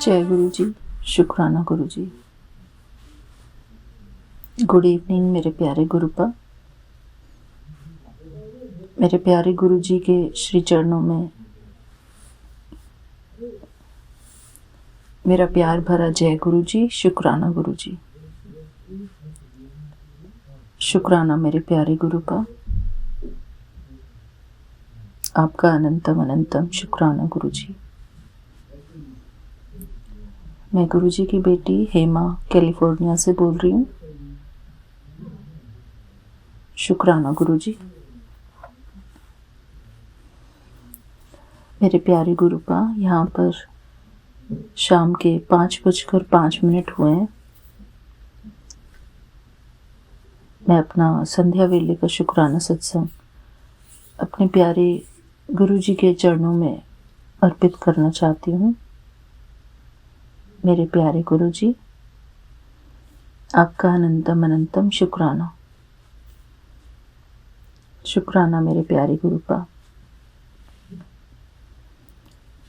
जय गुरु जी। शुक्राना गुरु जी। Good evening मेरे प्यारे गुरुपा। मेरे प्यारे गुरु जी के श्री चरणों में मेरा प्यार भरा जय गुरु जी। शुक्राना गुरु जी। शुक्राना मेरे प्यारे गुरुपा। आपका अनंतम अनंतम शुक्राना गुरु जी। मैं गुरु जी की बेटी हेमा कैलिफोर्निया से बोल रही हूँ। शुक्राना गुरु जी। मेरे प्यारे गुरुपा, यहाँ पर शाम के 5:05 हुए हैं। मैं अपना संध्या वेले का शुक्राना सत्संग अपने प्यारे गुरु जी के चरणों में अर्पित करना चाहती हूँ। मेरे प्यारे गुरु जी, आपका अनंतम अनंतम शुक्राना। शुक्राना मेरे प्यारे गुरुपा।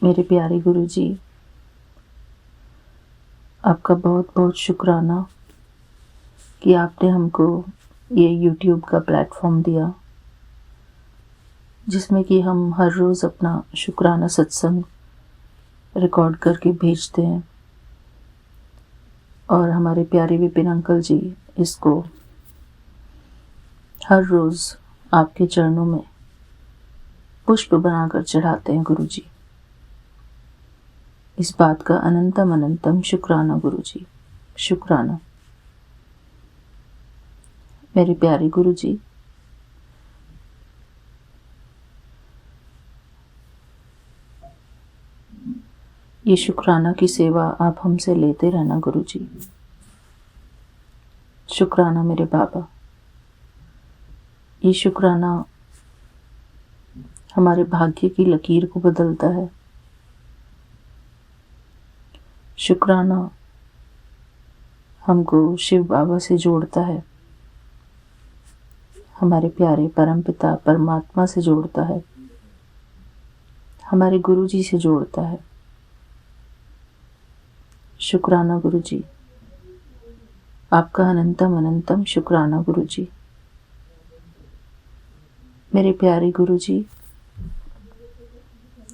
मेरे प्यारे गुरु जी, आपका बहुत बहुत शुक्राना कि आपने हमको ये YouTube का प्लेटफॉर्म दिया, जिसमें कि हम हर रोज़ अपना शुक्राना सत्संग रिकॉर्ड करके भेजते हैं और हमारे प्यारे विपिन अंकल जी इसको हर रोज़ आपके चरणों में पुष्प बनाकर चढ़ाते हैं गुरु जी। इस बात का अनंतम अनंतम शुक्राना गुरु जी। शुक्राना मेरे प्यारे गुरु जी। ये शुक्राना की सेवा आप हमसे लेते रहना गुरु जी। शुक्राना मेरे बाबा। ये शुक्राना हमारे भाग्य की लकीर को बदलता है। शुक्राना हमको शिव बाबा से जोड़ता है, हमारे प्यारे परमपिता परमात्मा से जोड़ता है, हमारे गुरु जी से जोड़ता है। शुक्राना गुरु जी। आपका अनंतम अनंतम शुक्राना गुरु जी। मेरे प्यारे गुरु जी,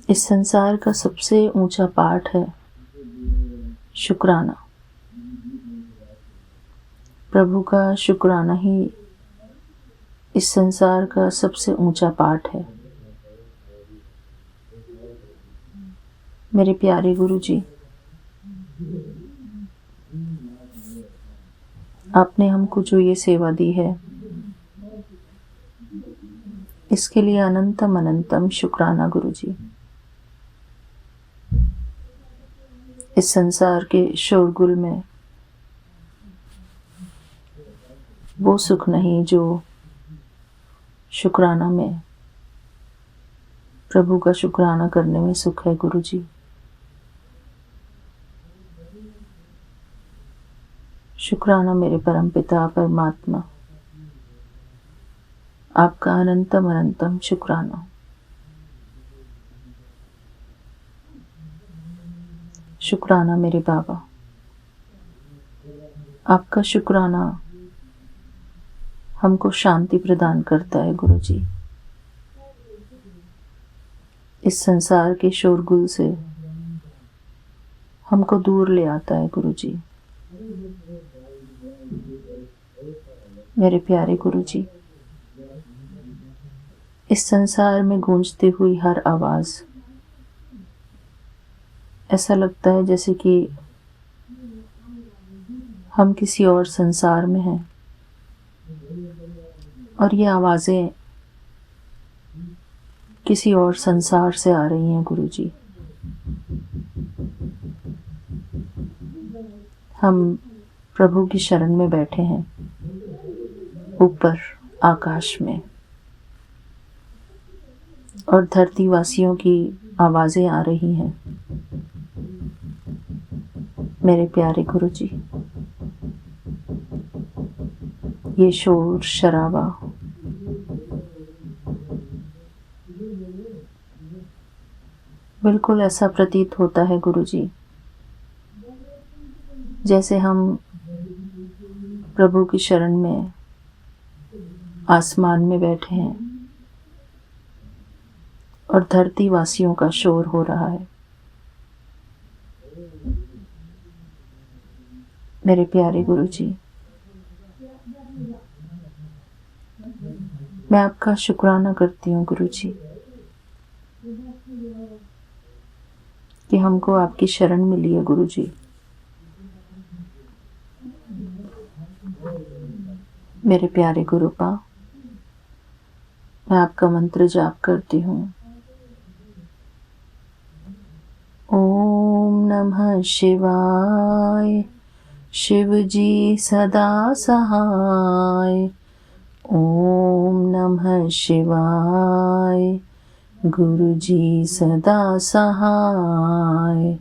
इस संसार का सबसे ऊंचा पाठ है शुक्राना। प्रभु का शुक्राना ही इस संसार का सबसे ऊंचा पाठ है। मेरे प्यारे गुरु जी, आपने हमको जो ये सेवा दी है, इसके लिए अनंतम अनंतम शुक्राना गुरु जी। इस संसार के शोरगुल में वो सुख नहीं जो शुक्राना में, प्रभु का शुक्राना करने में सुख है गुरु जी। शुक्राना मेरे परमपिता परमात्मा। आपका अनंतम अनंतम शुक्राना। शुक्राना मेरे बाबा। आपका शुक्राना हमको शांति प्रदान करता है गुरु जी। इस संसार के शोरगुल से हमको दूर ले आता है गुरु जी। मेरे प्यारे गुरु जी, इस संसार में गूंजती हुई हर आवाज, ऐसा लगता है जैसे कि हम किसी और संसार में हैं और ये आवाजें किसी और संसार से आ रही हैं गुरु जी। हम प्रभु की शरण में बैठे हैं, ऊपर आकाश में, और धरतीवासियों की आवाजें आ रही हैं। मेरे प्यारे गुरु जी, ये शोर शराबा बिल्कुल ऐसा प्रतीत होता है गुरु जी जैसे हम प्रभु की शरण में आसमान में बैठे हैं और धरती वासियों का शोर हो रहा है। मेरे प्यारे गुरु जी, मैं आपका शुक्राना करती हूँ गुरु जी कि हमको आपकी शरण मिली है गुरु जी। मेरे प्यारे गुरुपा, मैं आपका मंत्र जाप करती हूँ। ओम नमः शिवाय, शिव जी सदा सहाय। ओम नमः शिवाय, गुरु जी सदा सहाय।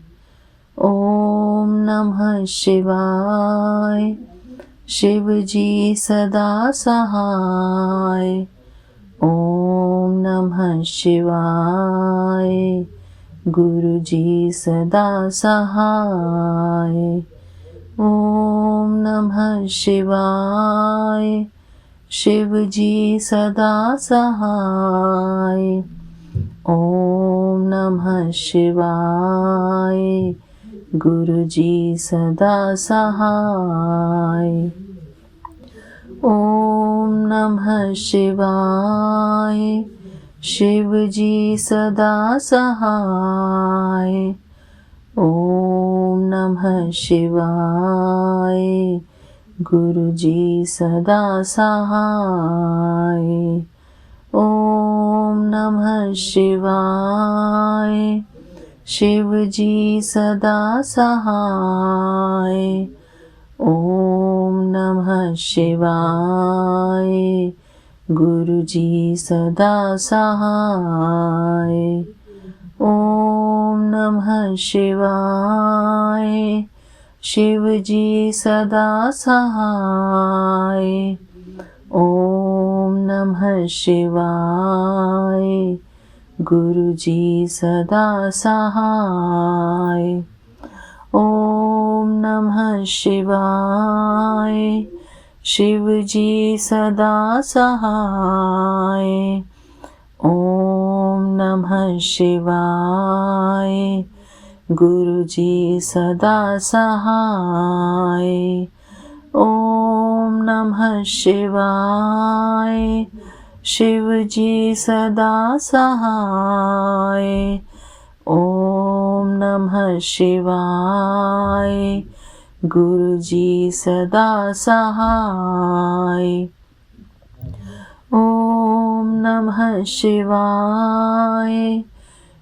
ओम नमः शिवाय, शिव जी सदा सहाय। ओम नमः शिवाय, गुरु जी सदा सहाय। ओम नमः शिवाय, शिव जी सदा सहाय। ओम नमः शिवाय, गुरु जी सदा सहाय। ओम नमः शिवाय, शिव जी सदा सहाय। ओम नमः शिवाय, गुरु जी सदा सहाय। ओम नमः शिवाय, शिव जी सदा सहाय। ओम नमः शिवाय, गुरु जी सदा सहाय। ओम नमः शिवाय, शिव जी सदा सहाय। ओम नमः शिवाय, गुरु जी सदा सहाय। ओम नमः शिवाय, शिव जी सदा सहाय। ओम नमः शिवाय, गुरु जी सदा सहाय। ओम नमः शिवाय, शिव जी सदा सहाय। ओम नमः शिवाय, गुरु जी सदा सहाय। ओम नमः शिवाय,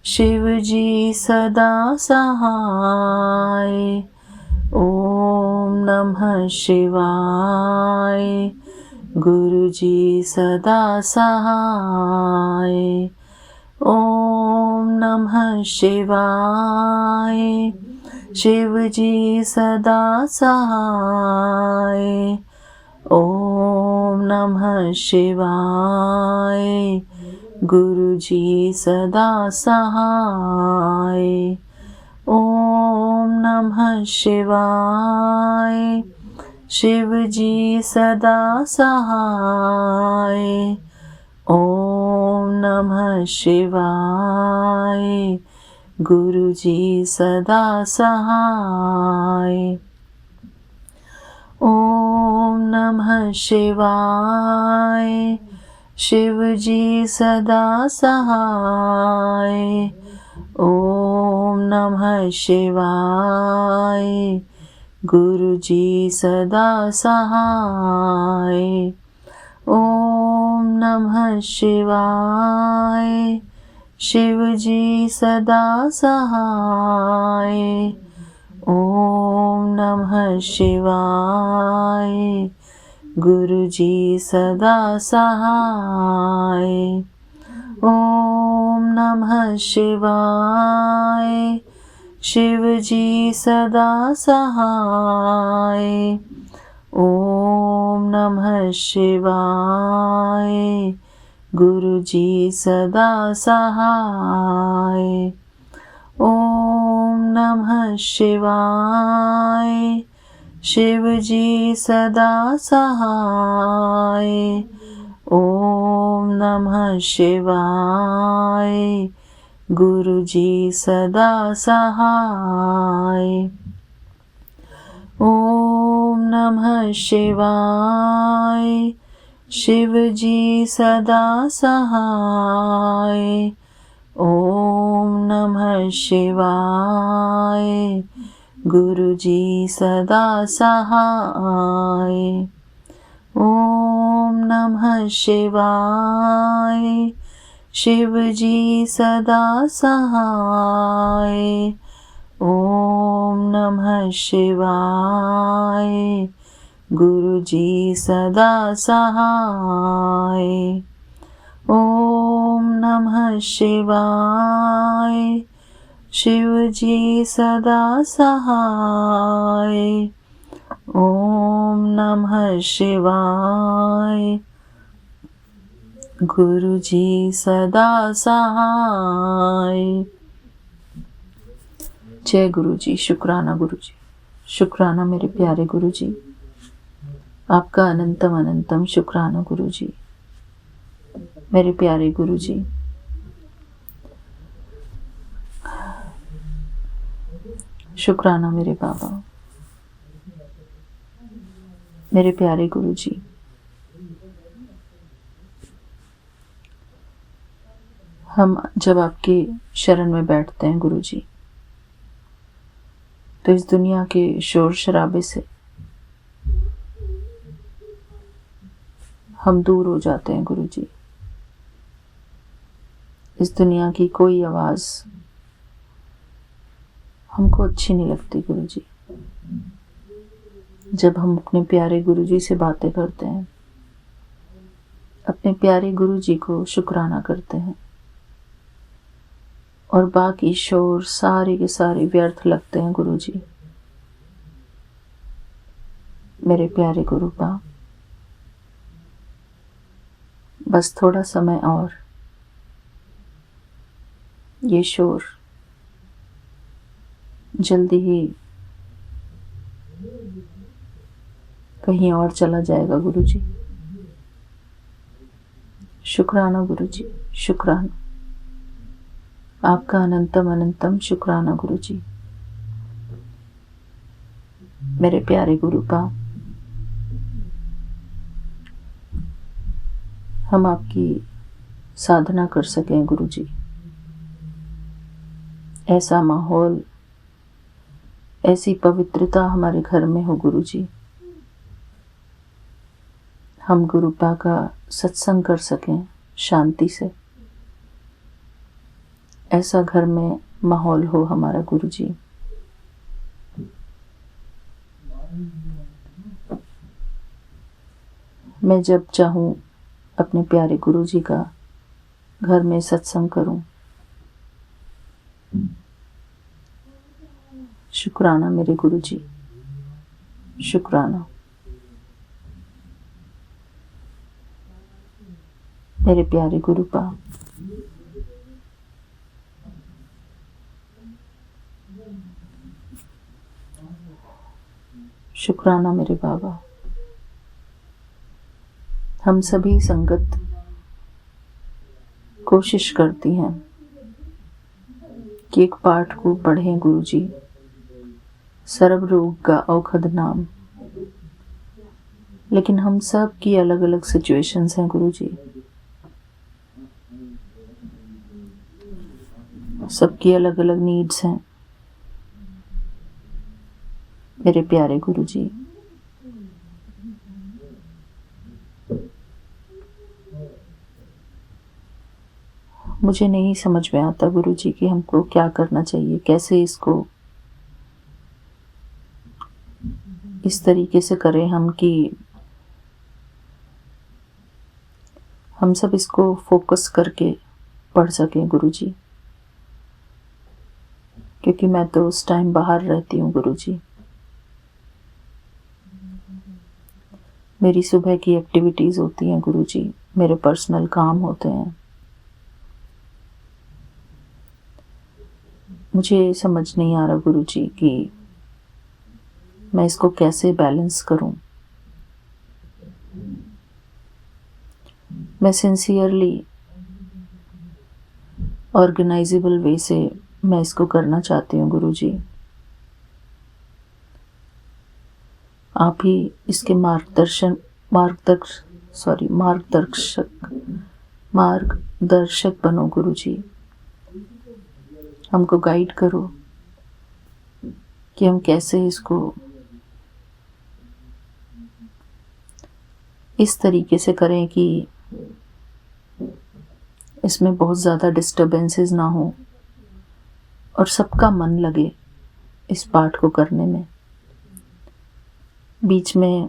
शिव जी सदा सहाय। ओम नमः शिवाय, गुरु जी सदा सहाय। ओम नमः शिवाय, शिव जी सदा सहाय। ओम नमः शिवाय, गुरु जी सदा सहाय। ओम नमः शिवाय, शिव जी सदा सहाय। ओम नमः शिवाय, गुरु जी सदा सहाय। ओम नमः शिवाय, शिव जी सदा सहाय। ओम नमः शिवाय, गुरु जी सदा सहाय। ओम नमः शिवाय, शिव जी सदा सहाय। ओम नमः शिवाय, गुरु जी सदा सहाय। ओम नमः शिवाय, शिव जी सदा सहाय। ओम नमः शिवाय, गुरु जी सदा सहाय। ओम नमः शिवाय, शिव जी सदा सहाय। ओम नमः शिवाय। गुरु जी सदा सहाय। ओम नमः शिवाय। शिव जी सदा सहाय। ओम नमः शिवाय। गुरु जी सदा सहाय। ओम नमः शिवाय। शिव जी सदा सहाय। ओम नमः शिवाय। गुरु जी सदा सहाय। ओम नमः शिवाय। शिव जी सदा सहाय। ओम नमः शिवाय। गुरु जी सदा सहाय। जय गुरु जी। शुक्राना गुरु जी। शुक्राना मेरे प्यारे गुरु जी। आपका अनंतम अनंतम शुक्राना गुरु जी। मेरे प्यारे गुरु जी, शुक्राना मेरे बाबा। मेरे प्यारे गुरु जी, हम जब आपकी शरण में बैठते हैं गुरु जी, तो इस दुनिया के शोर शराबे से हम दूर हो जाते हैं गुरु जी। इस दुनिया की कोई आवाज़ हमको अच्छी नहीं लगती गुरु जी। जब हम अपने प्यारे गुरु जी से बातें करते हैं, अपने प्यारे गुरु जी को शुक्राना करते हैं, और बाकी शोर सारे के सारे व्यर्थ लगते हैं गुरु जी। मेरे प्यारे गुरु बा, बस थोड़ा समय और ये शोर जल्दी ही कहीं और चला जाएगा गुरु जी। शुक्राना गुरु जी, शुक्राना। आपका अनंतम अनंतम शुक्राना गुरु जी। मेरे प्यारे गुरु बा, हम आपकी साधना कर सकें गुरु जी, ऐसा माहौल, ऐसी पवित्रता हमारे घर में हो गुरु जी, हम गुरु बा का सत्संग कर सकें शांति से, ऐसा घर में माहौल हो हमारा गुरु जी। मैं जब चाहूँ अपने प्यारे गुरु जी का घर में सत्संग करूं। शुक्राना मेरे गुरु जी, शुक्राना। मेरे प्यारे गुरु बा, शुक्राना मेरे बाबा। हम सभी संगत कोशिश करती हैं कि एक पाठ को पढ़ें गुरु जी, सर्व रोग का औषध नाम, लेकिन हम सब की अलग अलग सिचुएशंस हैं गुरु जी, सबकी अलग अलग नीड्स हैं मेरे प्यारे गुरु जी। मुझे नहीं समझ में आता गुरु जी कि हमको क्या करना चाहिए, कैसे इसको इस तरीके से करें हम कि हम सब इसको फोकस करके पढ़ सकें गुरु जी, क्योंकि मैं तो उस टाइम बाहर रहती हूँ गुरु जी। मेरी सुबह की एक्टिविटीज़ होती हैं गुरु जी, मेरे पर्सनल काम होते हैं। मुझे समझ नहीं आ रहा गुरु जी कि मैं इसको कैसे बैलेंस करूं। मैं सिंसियरली ऑर्गेनाइजेबल वे से मैं इसको करना चाहती हूँ गुरुजी। आप ही इसके मार्गदर्शक बनो गुरुजी। हमको गाइड करो कि हम कैसे इसको इस तरीके से करें कि इसमें बहुत ज़्यादा डिस्टर्बेंसेस ना हो और सबका मन लगे इस पाठ को करने में। बीच में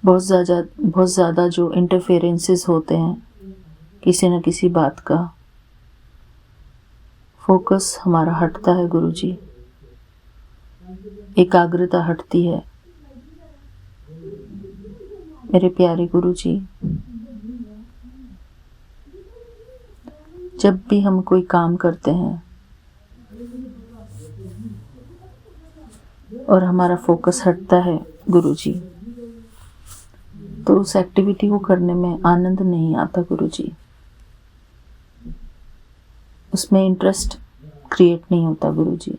बहुत ज़्यादा जो इंटरफेरेंसेस होते हैं किसी न किसी बात का, फोकस हमारा हटता है गुरुजी, एकाग्रता हटती है। मेरे प्यारे गुरुजी, जब भी हम कोई काम करते हैं और हमारा फोकस हटता है गुरुजी, तो उस एक्टिविटी को करने में आनंद नहीं आता गुरुजी, उसमें इंटरेस्ट क्रिएट नहीं होता गुरुजी।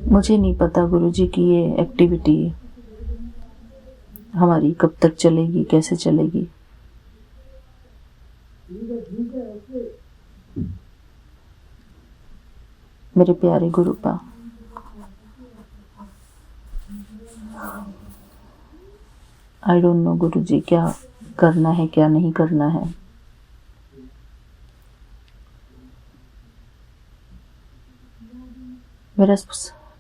मुझे नहीं पता गुरुजी कि ये एक्टिविटी हमारी कब तक चलेगी, कैसे चलेगी। मेरे प्यारे गुरुपा, आई डोंट नो गुरुजी क्या करना है क्या नहीं करना है।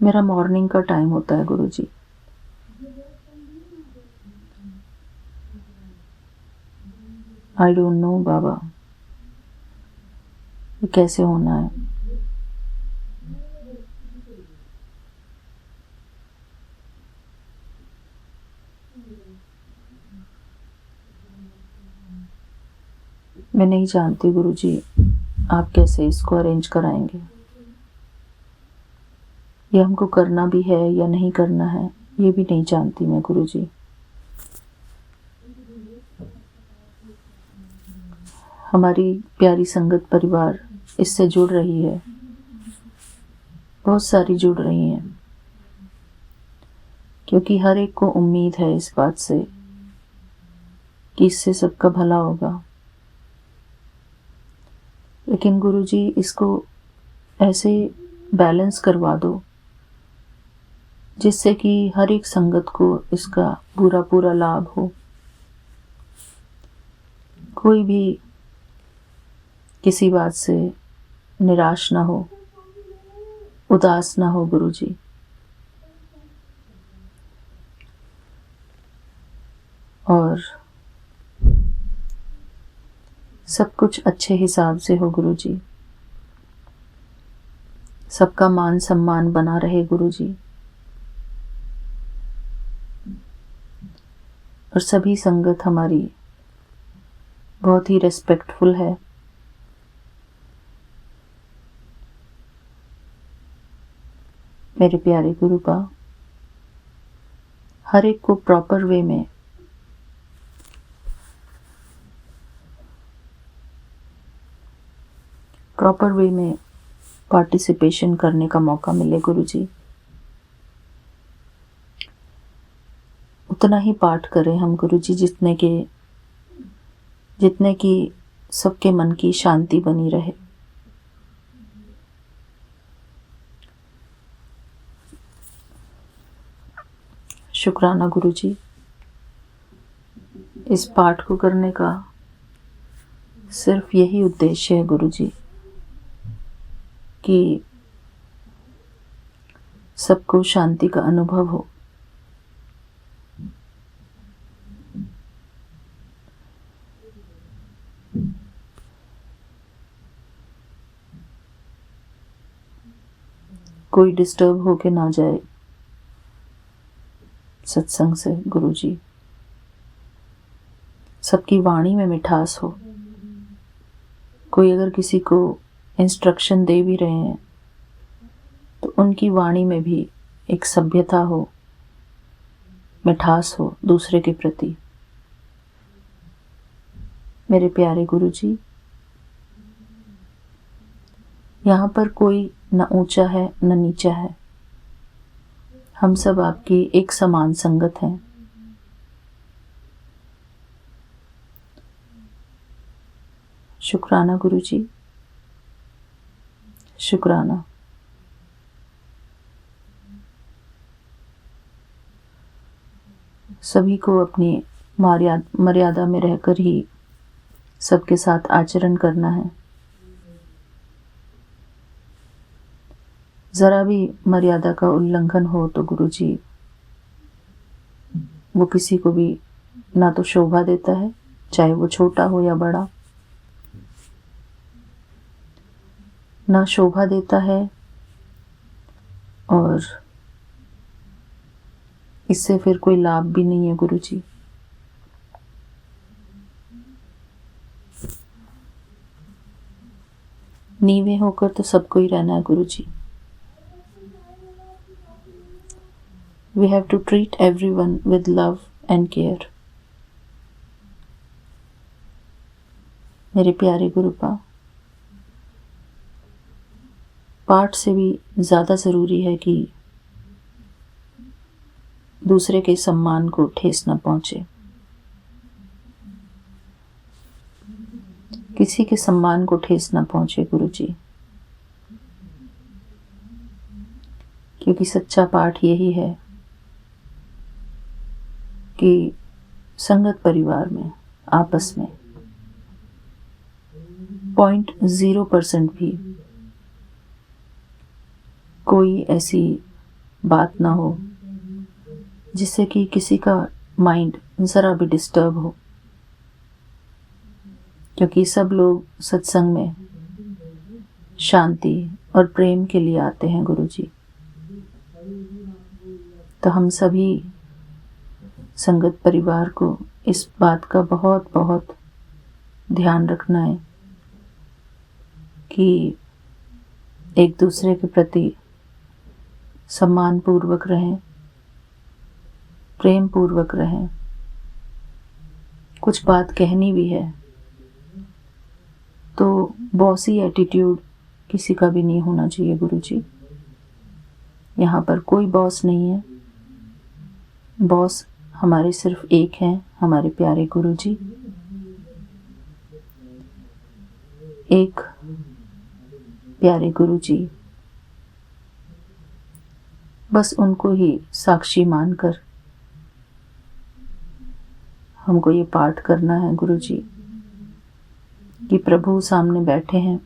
मेरा मॉर्निंग का टाइम होता है गुरुजी। आई डोंट नो बाबा ये कैसे होना है। मैं नहीं जानती गुरुजी आप कैसे इसको अरेंज कराएंगे। ये हमको करना भी है या नहीं करना है ये भी नहीं जानती मैं गुरुजी। हमारी प्यारी संगत परिवार इससे जुड़ रही है, बहुत सारी जुड़ रही हैं, क्योंकि हर एक को उम्मीद है इस बात से कि इससे सबका भला होगा। लेकिन गुरुजी इसको ऐसे बैलेंस करवा दो जिससे कि हर एक संगत को इसका पूरा लाभ हो, कोई भी किसी बात से निराश ना हो, उदास ना हो गुरुजी। और सब कुछ अच्छे हिसाब से हो गुरुजी, सबका मान सम्मान बना रहे गुरुजी, और सभी संगत हमारी बहुत ही रेस्पेक्टफुल है। मेरे प्यारे गुरुपा, हर एक को प्रॉपर वे में पार्टिसिपेशन करने का मौका मिले गुरुजी। उतना ही पाठ करें हम गुरुजी जितने की सबके मन की शांति बनी रहे। शुक्राना गुरुजी, इस पाठ को करने का सिर्फ यही उद्देश्य है गुरुजी कि सबको शांति का अनुभव हो। कोई डिस्टर्ब होके ना जाए सत्संग से गुरुजी। सबकी वाणी में मिठास हो। कोई अगर किसी को इंस्ट्रक्शन दे भी रहे हैं तो उनकी वाणी में भी एक सभ्यता हो, मिठास हो दूसरे के प्रति। मेरे प्यारे गुरु जी, यहाँ पर कोई न ऊंचा है न नीचा है, हम सब आपकी एक समान संगत हैं। शुक्राना गुरु जी, शुक्राना। सभी को अपनी मर्यादा में रहकर ही सबके साथ आचरण करना है। जरा भी मर्यादा का उल्लंघन हो तो गुरु जी वो किसी को भी ना तो शोभा देता है, चाहे वो छोटा हो या बड़ा, ना शोभा देता है और इससे फिर कोई लाभ भी नहीं है गुरु जी। नीवे होकर तो सबको ही रहना है गुरु जी। We have to treat everyone with love and care. मेरे प्यारे गुरुपा, पाठ से भी ज़्यादा ज़रूरी है कि दूसरे के सम्मान को ठेस न पहुंचे। किसी के सम्मान को ठेस न पहुंचे गुरु जी, क्योंकि सच्चा पाठ यही है कि संगत परिवार में आपस में 0.0% भी कोई ऐसी बात ना हो जिससे कि किसी का माइंड ज़रा भी डिस्टर्ब हो, क्योंकि सब लोग सत्संग में शांति और प्रेम के लिए आते हैं गुरु जी। तो हम सभी संगत परिवार को इस बात का बहुत बहुत ध्यान रखना है कि एक दूसरे के प्रति सम्मान पूर्वक रहें, प्रेम पूर्वक रहें। कुछ बात कहनी भी है तो बॉसी एटीट्यूड किसी का भी नहीं होना चाहिए गुरु जी। यहाँ पर कोई बॉस नहीं है, बॉस हमारे सिर्फ एक हैं, हमारे प्यारे गुरु जी। एक प्यारे गुरु जी, बस उनको ही साक्षी मानकर हमको ये पाठ करना है गुरु जी कि प्रभु सामने बैठे हैं,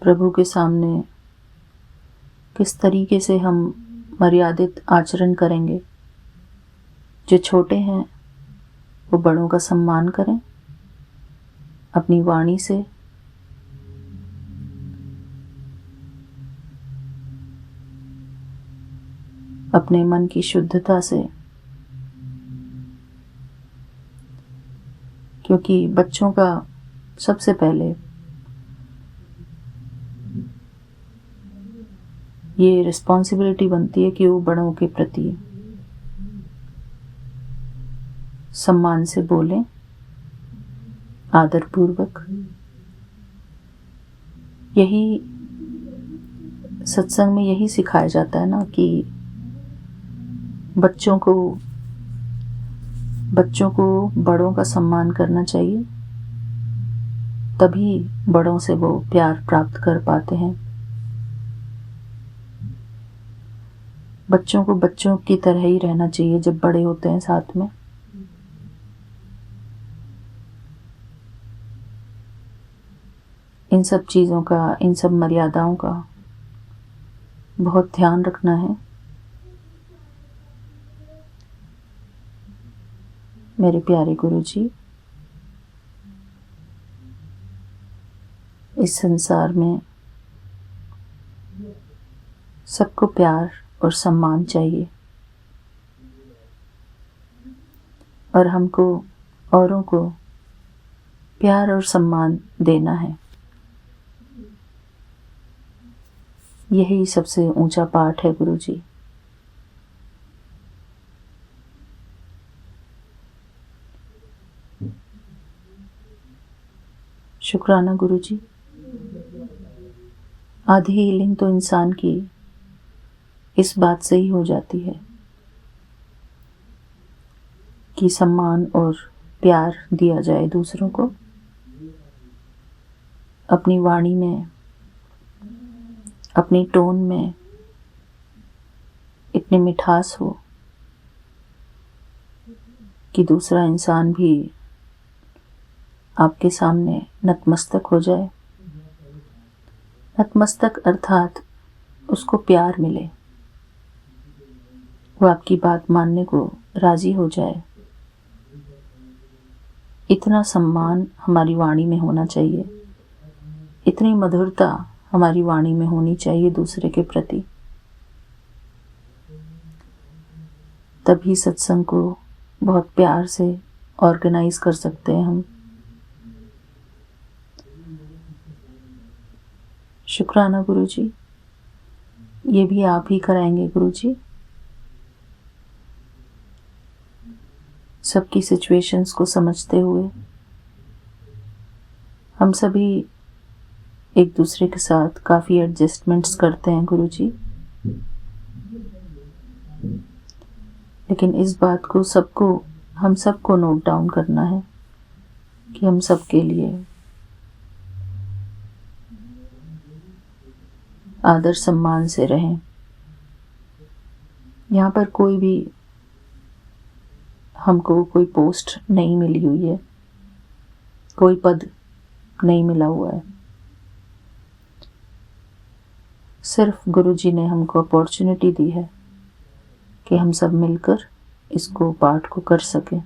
प्रभु के सामने किस तरीके से हम मर्यादित आचरण करेंगे। जो छोटे हैं वो बड़ों का सम्मान करें अपनी वाणी से, अपने मन की शुद्धता से, क्योंकि बच्चों का सबसे पहले ये रिस्पॉन्सिबिलिटी बनती है कि वो बड़ों के प्रति सम्मान से बोलें, आदर पूर्वक। यही सत्संग में यही सिखाया जाता है ना कि बच्चों को बड़ों का सम्मान करना चाहिए, तभी बड़ों से वो प्यार प्राप्त कर पाते हैं। बच्चों को बच्चों की तरह ही रहना चाहिए जब बड़े होते हैं साथ में। इन सब चीज़ों का, इन सब मर्यादाओं का बहुत ध्यान रखना है। मेरे प्यारे गुरु जी, इस संसार में सबको प्यार और सम्मान चाहिए और हमको औरों को प्यार और सम्मान देना है। यही सबसे ऊंचा पाठ है गुरु जी। शुक्राना गुरु जी। आधी हीलिंग तो इंसान की इस बात से ही हो जाती है कि सम्मान और प्यार दिया जाए दूसरों को, अपनी वाणी में, अपनी टोन में इतनी मिठास हो कि दूसरा इंसान भी आपके सामने नतमस्तक हो जाए। नतमस्तक अर्थात उसको प्यार मिले, वो आपकी बात मानने को राजी हो जाए। इतना सम्मान हमारी वाणी में होना चाहिए, इतनी मधुरता हमारी वाणी में होनी चाहिए दूसरे के प्रति। तभी सत्संग को बहुत प्यार से ऑर्गेनाइज कर सकते हैं हम। शुक्राना गुरु जी। ये भी आप ही कराएंगे गुरु जी। सबकी सिचुएशंस को समझते हुए हम सभी एक दूसरे के साथ काफ़ी एडजस्टमेंट्स करते हैं गुरु जी, लेकिन इस बात को हम सबको नोट डाउन करना है कि हम सबके लिए आदर सम्मान से रहें। यहाँ पर हमको कोई पोस्ट नहीं मिली हुई है, कोई पद नहीं मिला हुआ है। सिर्फ गुरु जी ने हमको अपॉर्चुनिटी दी है कि हम सब मिलकर इसको पाठ को कर सकें।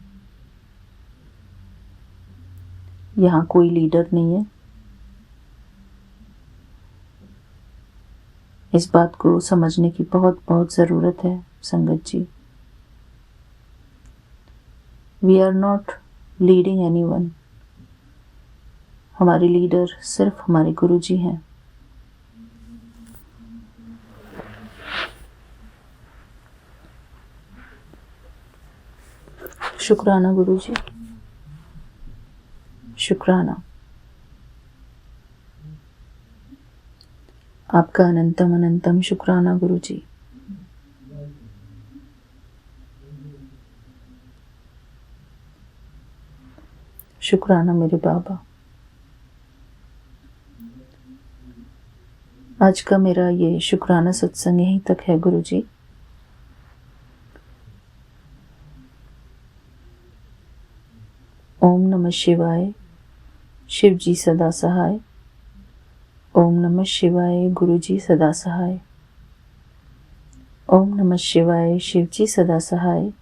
यहाँ कोई लीडर नहीं है। इस बात को समझने की बहुत बहुत ज़रूरत है संगत जी। We are not leading anyone. हमारे लीडर सिर्फ हमारे गुरु जी हैं। शुक्राना गुरु जी, शुक्राना। आपका अनंतम अनंतम शुक्राना गुरु जी। शुक्राना मेरे बाबा। आज का मेरा ये शुक्राना सत्संग यहीं तक है गुरु जी। ओम नमः शिवाय। शिव जी सदा सहाय। ओम नमः शिवाय। गुरु जी सदा सहाय। ओम नमः शिवाय। शिव जी सदा सहाय।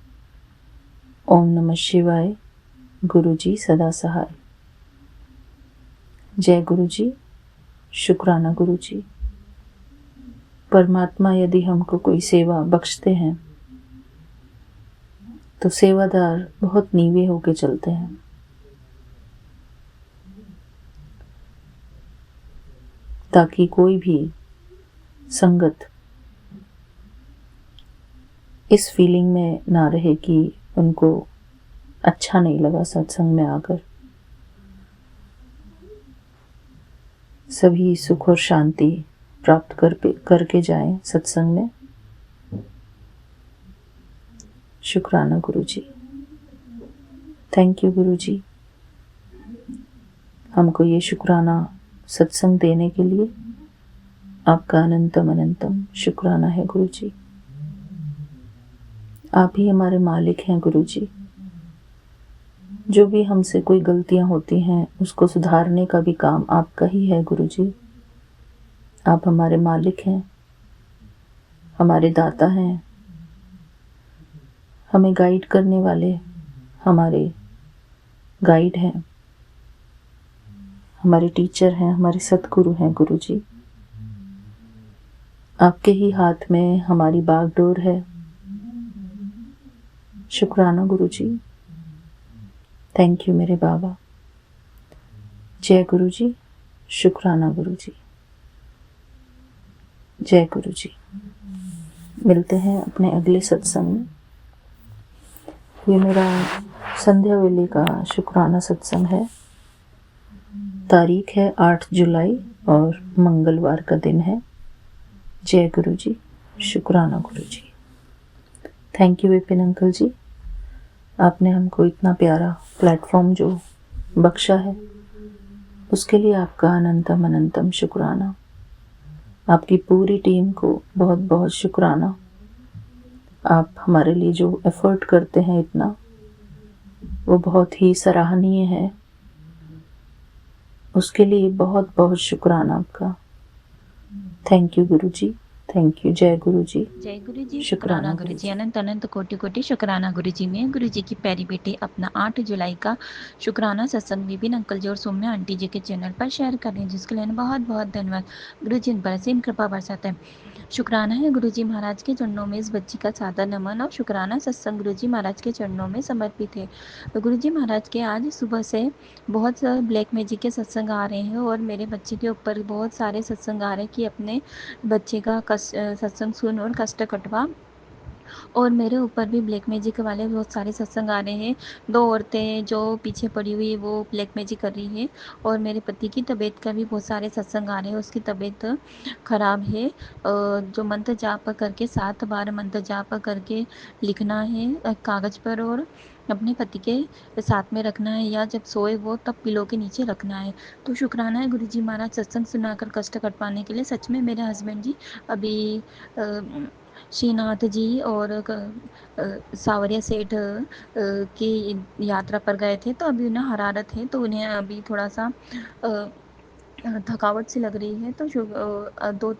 ओम नमः शिवाय। गुरु जी सदा सहाय। जय गुरु जी। शुक्राना गुरु जी। परमात्मा यदि हमको कोई सेवा बख्शते हैं तो सेवादार बहुत नीवे होके चलते हैं। ताकि कोई भी संगत इस फीलिंग में ना रहे कि उनको अच्छा नहीं लगा सत्संग में आकर। सभी सुख और शांति प्राप्त करके जाएं सत्संग में। शुक्राना गुरु जी। थैंक यू गुरु जी, हमको ये शुक्राना सत्संग देने के लिए। आपका अनंतम अनंतम शुक्राना है गुरु जी। आप ही हमारे मालिक हैं गुरु जी। जो भी हमसे कोई गलतियां होती हैं उसको सुधारने का भी काम आपका ही है गुरु जी। आप हमारे मालिक हैं, हमारे दाता हैं, हमें गाइड करने वाले हमारे गाइड हैं, हमारे टीचर हैं, हमारे सतगुरु हैं गुरु जी। आपके ही हाथ में हमारी बागडोर है। शुक्राना गुरु जी। थैंक यू मेरे बाबा। जय गुरु जी। शुक्राना गुरु जी। जय गुरु जी। मिलते हैं अपने अगले सत्संग में। ये मेरा संध्या वेले का शुक्राना सत्संग है। तारीख है 8 जुलाई और मंगलवार का दिन है। जय गुरु जी, शुक्राना गुरु जी। थैंक यू विपिन अंकल जी, आपने हमको इतना प्यारा प्लेटफॉर्म जो बख्शा है उसके लिए आपका अनंतम अनंतम शुक्राना। आपकी पूरी टीम को बहुत बहुत शुक्राना। आप हमारे लिए जो एफर्ट करते हैं इतना, वो बहुत ही सराहनीय है। उसके लिए बहुत बहुत शुक्राना आपका। थैंक यू गुरु जी, थैंक यू। जय गुरु जी, जय गुरु जी, शुक्राना गुरु जी, अनंत अनंत कोटि कोटि शुक्राना गुरु जी। मैं गुरु जी की प्यारी बेटी अपना 8 जुलाई का शुक्राना सत्संग विपिन अंकल जी और सौम्या आंटी जी के चैनल पर शेयर कर रही हूँ, जिसके लिए बहुत बहुत धन्यवाद। गुरु जी इन पर असीम कृपा बरसाते हैं। शुक्राना है गुरु जी महाराज के चरणों में इस बच्ची का सादर नमन और शुक्राना सत्संग गुरु जी महाराज के चरणों में समर्पित है। तो गुरु जी महाराज के आज सुबह से बहुत ब्लैक मैजिक के सत्संग आ रहे हैं और मेरे बच्चे के ऊपर बहुत सारे सत्संग आ रहे हैं कि अपने बच्चे का सत्संग सुन और कष्ट कटवा। और मेरे ऊपर भी ब्लैक मैजिक वाले बहुत सारे सत्संग आ रहे हैं। 2 औरतें जो पीछे पड़ी हुई है वो ब्लैक मैजिक कर रही है और मेरे पति की तबीयत का भी बहुत सारे सत्संग आ रहे हैं। उसकी तबीयत ख़राब है। जो मंत्र जाप करके 7 बार मंत्र जाप करके लिखना है कागज़ पर और अपने पति के साथ में रखना है, या जब सोए वो तब पिलो के नीचे रखना है। तो शुक्राना है गुरु जी महाराज सत्संग सुनाकर कष्ट कटवाने के लिए। सच में मेरे हस्बैंड जी अभी श्रीनाथ जी और सावरिया सेठ की यात्रा पर गए थे, तो अभी उन्हें हरारत है, तो उन्हें अभी थोड़ा सा थकावट सी लग रही है। तो 2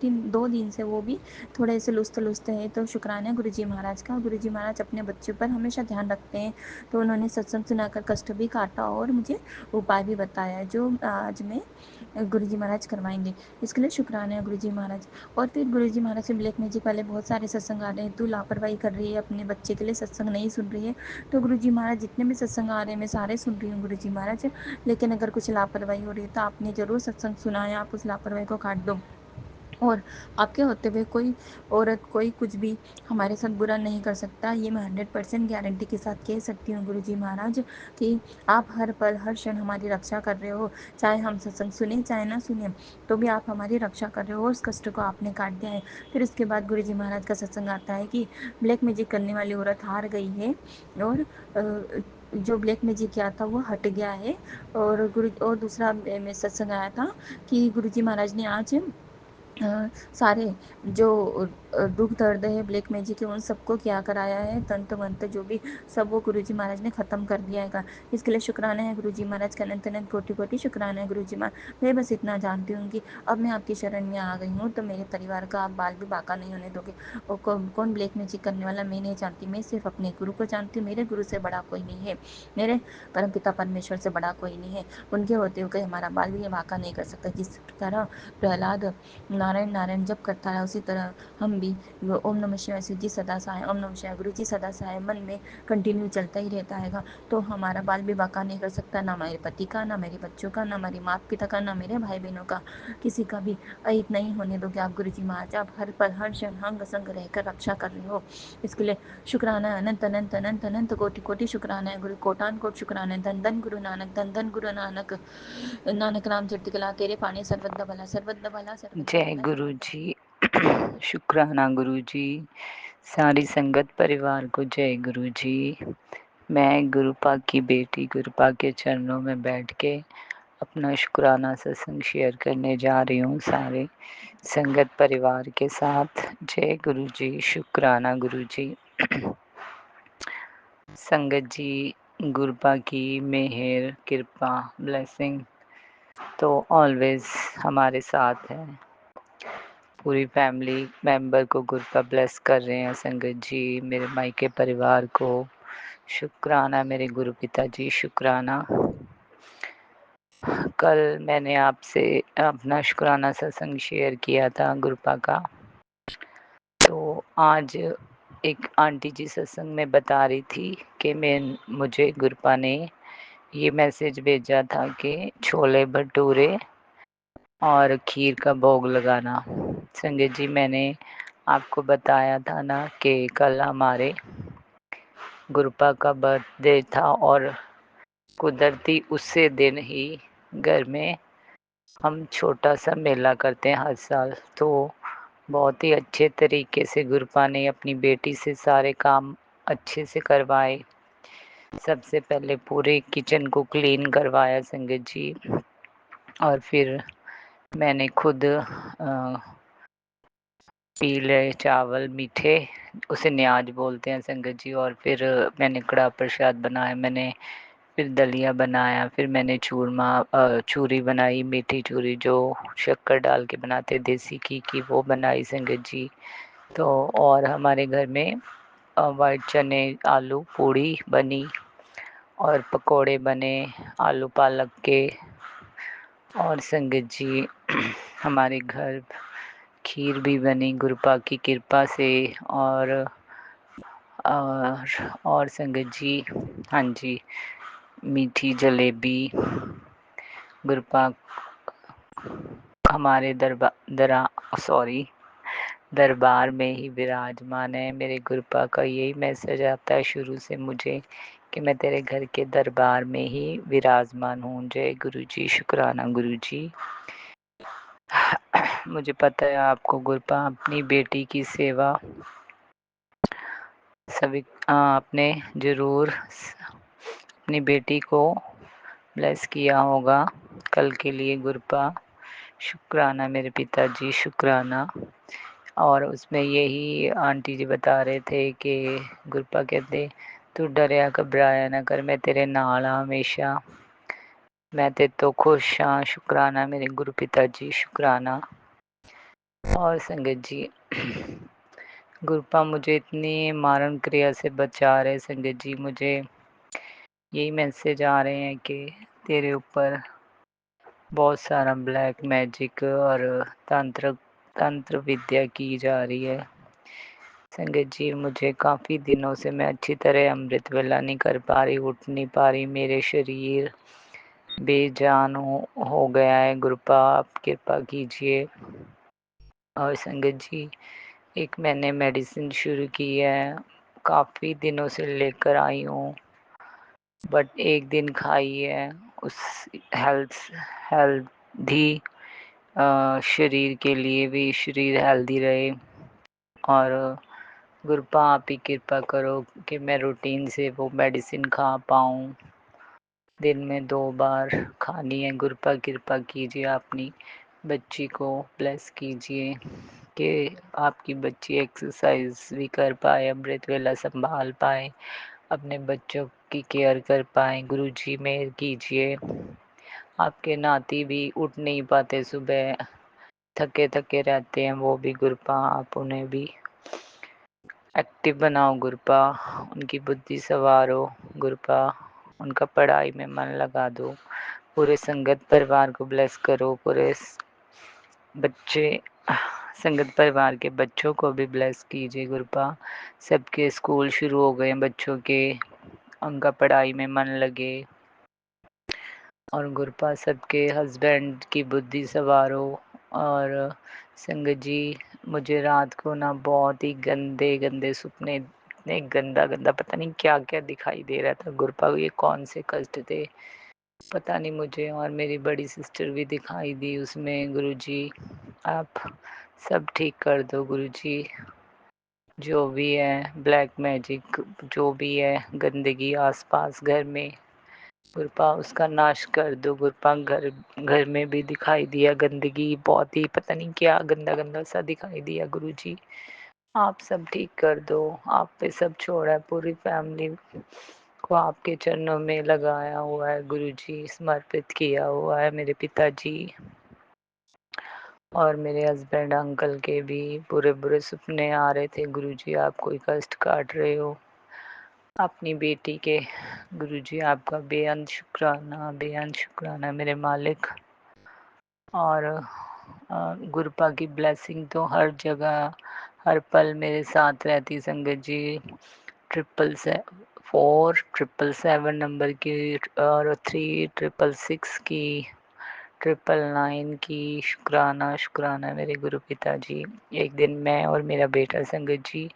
दिन से वो भी थोड़े से लुस्त हैं। तो शुक्राना है गुरु जी महाराज का। गुरु जी महाराज अपने बच्चों पर हमेशा ध्यान रखते हैं, तो उन्होंने सत्संग सुनाकर कष्ट भी काटा और मुझे उपाय भी बताया, जो आज मैं गुरु जी महाराज करवाएंगे। इसके लिए शुक्राना है गुरु जी महाराज। और फिर गुरु जी महाराज से ब्लैक मैजिक वाले बहुत सारे सत्संग आ रहे हैं, तू लापरवाही कर रही है, अपने बच्चे के लिए सत्संग नहीं सुन रही है। तो गुरु जी महाराज जितने भी सत्संग आ रहे हैं मैं सारे सुन रही हूँ गुरु जी महाराज, लेकिन अगर कुछ लापरवाही हो रही है तो आपने ज़रूर सत्संग सुना है, आप उस लापरवाही को काट दो। और आपके होते हुए कोई औरत कोई कुछ भी हमारे साथ बुरा नहीं कर सकता, ये मैं 100% गारंटी के साथ कह सकती हूँ गुरु जी महाराज कि आप हर पल हर क्षण हमारी रक्षा कर रहे हो। चाहे हम सत्संग सुने चाहे ना सुने, तो भी आप हमारी रक्षा कर रहे हो और उस कष्ट को आपने काट दिया है। फिर उसके बाद गुरु जी महाराज का सत्संग आता है कि ब्लैक मैजिक करने वाली औरत हार गई है और जो ब्लैक मैजिक किया था वो हट गया है। और दूसरा में सत्संग आया था कि गुरु जी महाराज ने आज सारे जो दुख दर्द है ब्लैक मैजिक के उन सबको क्या कराया है, तंत्र मंत्र जो भी सब वो गुरु जी महाराज ने ख़त्म कर दिया है। इसके लिए शुक्राना है गुरु जी महाराज का, अनंत अनंत कोटि कोटि शुक्राना है गुरु जी महाराज। मैं बस इतना जानती हूँ कि अब मैं आपकी शरण में आ गई हूँ, तो मेरे परिवार का आप बाल भी बाका नहीं होने दोगे। और कौन ब्लैक मैजिक करने वाला मैं नहीं जानती, मैं सिर्फ अपने गुरु को जानती हूँ। मेरे गुरु से बड़ा कोई नहीं है, मेरे परमपिता परमेश्वर से बड़ा कोई नहीं है। उनके होते हुए हमारा बाल भी बाका नहीं कर सकता। जिस तरह प्रहलाद नारायण नारायण जप करता है, उसी तरह हम भी ओम नमः शिवाय शिव जी सदा सहाय, ओम नमः शिवाय गुरु जी सदा सहाय मन में कंटिन्यू चलता ही रहता है। तो हमारा बाल भी बाका नहीं कर सकता, ना मेरे पति का, ना मेरे बच्चों का, ना मेरे माता पिता का, ना मेरे भाई बहनों का, किसी का भी अहित नहीं होने दोगे आप गुरु जी महाराज। आप हर पल हर क्षण अंग संग रहकर रक्षा कर रहे हो, इसके लिए शुक्राना है। अनंत अनंत अनंत अनंत कोटि कोटि शुक्राना है गुरु, कोटान कोट शुक्राना है। धन धन गुरु नानक, धन धन गुरु नानक, नानक नाम चढ़ती कला तेरे पानी सर्वदा भला सर्वदा भला सर्वदा जय भला। गुरु जी। शुक्राना गुरु जी। सारी संगत परिवार को जय गुरु जी। मैं गुरुपा की बेटी गुरुपा के चरणों में बैठ के अपना शुक्राना सत्संग शेयर करने जा रही हूँ सारे संगत परिवार के साथ। जय गुरु जी, शुक्राना गुरु जी। संगत जी, गुरुपा की मेहर कृपा ब्लेसिंग तो ऑलवेज हमारे साथ है। पूरी फैमिली मेंबर को गुरुपा ब्लेस कर रहे हैं संगत जी। मेरे मायके परिवार को शुक्राना, मेरे गुरु पिता जी शुक्राना। कल मैंने आपसे अपना शुक्राना सत्संग शेयर किया था गुरुपा का, तो आज एक आंटी जी सत्संग में बता रही थी कि मुझे गुरुपा ने ये मैसेज भेजा था कि छोले भटूरे और खीर का भोग लगाना। संगत जी, मैंने आपको बताया था ना कि कल हमारे गुरुपा का बर्थडे था और कुदरती उससे दिन ही घर में हम छोटा सा मेला करते हैं हर साल। तो बहुत ही अच्छे तरीके से गुरुपा ने अपनी बेटी से सारे काम अच्छे से करवाए। सबसे पहले पूरे किचन को क्लीन करवाया संगत जी, और फिर मैंने खुद पीले चावल मीठे, उसे न्याज बोलते हैं संगत जी, और फिर मैंने कड़ा प्रसाद बनाया, मैंने फिर दलिया बनाया, फिर मैंने चूरी बनाई, मीठी चूरी जो शक्कर डाल के बनाते देसी घी की, वो बनाई संगत जी। तो और हमारे घर में वाइट चने आलू पूड़ी बनी और पकोड़े बने आलू पालक के। और संगत जी हमारे घर खीर भी बनी गुरुपा की कृपा से। और संगत जी, हाँ जी, मीठी जलेबी गुरुपा हमारे दरबार में ही विराजमान है। मेरे गुरुपा का यही मैसेज आता है शुरू से मुझे कि मैं तेरे घर के दरबार में ही विराजमान हूँ। जय गुरु जी, शुक्राना गुरु जी। मुझे पता है आपको गुरुपा अपनी बेटी की सेवा सभी आपने ज़रूर अपनी बेटी को ब्लेस किया होगा कल के लिए गुरुपा। शुक्राना मेरे पिताजी, शुक्राना। और उसमें यही आंटी जी बता रहे थे कि गुरुपा कहते तू डरिया घबराया ना कर, मैं तेरे नाल हाँ हमेशा, मैं तेरे तो खुश हाँ। शुक्राना मेरे गुरु पिताजी, शुक्राना। और संगत जी गुरुपा मुझे इतनी मारण क्रिया से बचा रहे संगत जी, मुझे यही मैसेज आ रहे हैं कि तेरे ऊपर बहुत सारा ब्लैक मैजिक और तंत्र विद्या की जा रही है संगत जी। मुझे काफ़ी दिनों से मैं अच्छी तरह अमृत वेला नहीं कर पा रही, उठ नहीं पा रही, मेरे शरीर बेजान हो गया है। गुरुपा आप कृपा कीजिए। और संगत जी एक मैंने मेडिसिन शुरू की है, काफ़ी दिनों से लेकर आई हूँ, बट एक दिन खाई है, उस हेल्दी शरीर के लिए भी, शरीर हेल्दी रहे। और गुरुपा आप ही कृपा करो कि मैं रूटीन से वो मेडिसिन खा पाऊँ। दिन में 2 बार खानी है। गुरुपा कृपा कीजिए, अपनी बच्ची को ब्लेस कीजिए कि आपकी बच्ची एक्सरसाइज भी कर पाए, अमृत वेला संभाल पाए, अपने बच्चों की केयर कर पाए। गुरुजी मेहर कीजिए। आपके नाती भी उठ नहीं पाते, सुबह थके थके रहते हैं वो भी, गुरुपा आप उन्हें भी एक्टिव बनाओ गुरुपा, उनकी बुद्धि संवारो गुरुपा, उनका पढ़ाई में मन लगा दो। पूरे संगत परिवार को ब्लेस करो, पूरे बच्चे संगत परिवार के बच्चों को भी ब्लेस कीजिए गुरुपा। सबके स्कूल शुरू हो गए हैं बच्चों के, उनका पढ़ाई में मन लगे। और गुरुपा सबके हस्बैंड की बुद्धि संवारो। और संगत जी मुझे रात को ना बहुत ही गंदे गंदे सपने, इतने गंदा गंदा पता नहीं क्या क्या दिखाई दे रहा था गुरुपा, ये कौन से कष्ट थे पता नहीं मुझे। और मेरी बड़ी सिस्टर भी दिखाई दी उसमें। गुरुजी आप सब ठीक कर दो गुरुजी, जो भी है ब्लैक मैजिक, जो भी है गंदगी आसपास घर में, गुरुपा उसका नाश कर दो गुरुपा। घर घर में भी दिखाई दिया गंदगी, बहुत ही पता नहीं क्या गंदा गंदा सा दिखाई दिया गुरुजी, आप सब ठीक कर दो। आप पे सब छोड़ा है, पूरी फैमिली को आपके चरणों में लगाया हुआ है गुरुजी, समर्पित किया हुआ है मेरे पिताजी। और मेरे हस्बैंड अंकल के भी बुरे बुरे सपने आ रहे थे गुरुजी, आप कोई कष्ट काट रहे हो अपनी बेटी के। गुरुजी आपका बेअंत शुक्राना, बेअंत शुक्राना मेरे मालिक। और गुरुपा की ब्लेसिंग तो हर जगह हर पल मेरे साथ रहती संगत जी। 477 नंबर की और 3666 की 999 की शुक्राना शुक्राना मेरे गुरु पिता जी। एक दिन मैं और मेरा बेटा संगत जी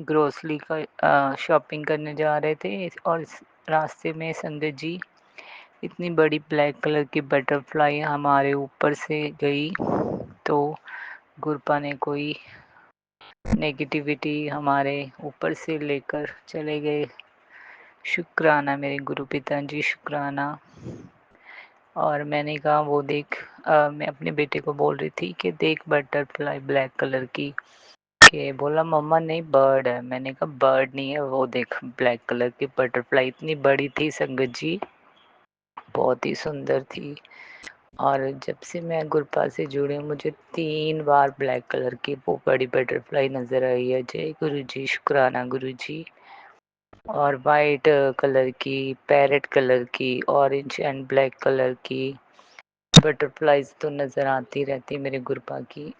ग्रोसरी का शॉपिंग करने जा रहे थे और इस रास्ते में संगत जी इतनी बड़ी ब्लैक कलर की बटरफ्लाई हमारे ऊपर से गई, तो गुरपा ने कोई नेगेटिविटी हमारे ऊपर से लेकर चले गए। शुक्राना मेरे गुरु पिता जी, शुक्राना। और मैंने कहा वो देख, मैं अपने बेटे को बोल रही थी कि देख बटरफ्लाई ब्लैक कलर की, के बोला मम्मा नहीं बर्ड है। मैंने कहा बर्ड नहीं है, वो देख ब्लैक कलर की बटरफ्लाई इतनी बड़ी थी संगत जी, बहुत ही सुंदर थी। और जब से मैं गुरपा से जुड़ी हूँ मुझे 3 बार ब्लैक कलर की वो बड़ी बटरफ्लाई नज़र आई है। जय गुरु जी, शुक्राना गुरु जी। और वाइट कलर की, पैरेट कलर की, ऑरेंज एंड ब्लैक कलर की बटरफ्लाइज तो नज़र आती रहती मेरे गुरपा की।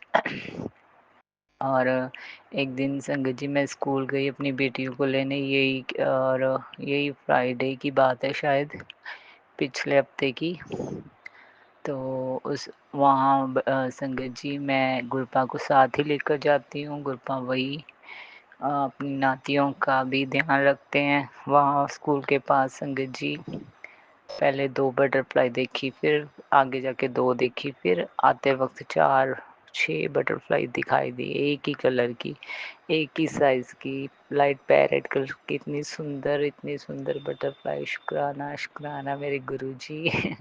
और एक दिन संगत जी मैं स्कूल गई अपनी बेटियों को लेने, यही फ्राइडे की बात है शायद, पिछले हफ्ते की। तो उस वहाँ संगत जी मैं गुरपा को साथ ही लेकर जाती हूँ। गुरपा वही अपनी नातियों का भी ध्यान रखते हैं वहाँ स्कूल के पास संगत जी। पहले 2 बटरफ्लाई देखी, फिर आगे जाके 2 देखी, फिर आते वक्त 4-6 बटरफ्लाई दिखाई दी, एक ही कलर की, एक ही साइज़ की, लाइट पैरेट कलर की। इतनी सुंदर बटरफ्लाई। शुक्राना शुक्राना मेरे गुरु जी।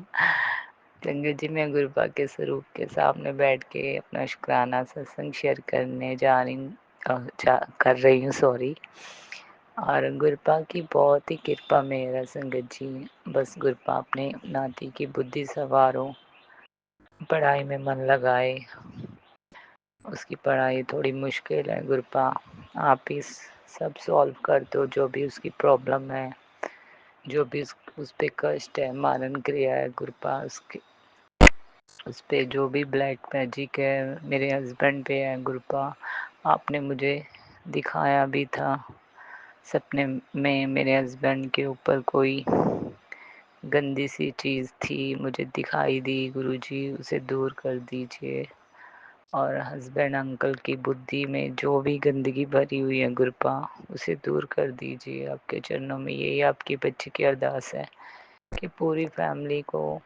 संगत जी मैं गुरबा के स्वरूप के सामने बैठ के अपना शुक्राना सत्संग शेयर करने कर रही हूँ, सॉरी। और गुरपा की बहुत ही कृपा मेरा संगत जी, बस गुरपा अपने नाती की बुद्धि संवारो, पढ़ाई में मन लगाए। उसकी पढ़ाई थोड़ी मुश्किल है गुरपा, आप ही सब सॉल्व कर दो, जो भी उसकी प्रॉब्लम है, जो भी उस पे कष्ट है, मारण क्रिया है गुरपा, उस पे जो भी ब्लैक मैजिक है मेरे हस्बैंड पे है गुरपा। आपने मुझे दिखाया भी था सपने में, मेरे हस्बैंड के ऊपर कोई गंदी सी चीज़ थी, मुझे दिखाई दी गुरुजी, उसे दूर कर दीजिए। और हस्बैंड अंकल की बुद्धि में जो भी गंदगी भरी हुई है गुरपा, उसे दूर कर दीजिए आपके चरणों में। यही आपकी बच्चे की अरदास है कि पूरी फैमिली को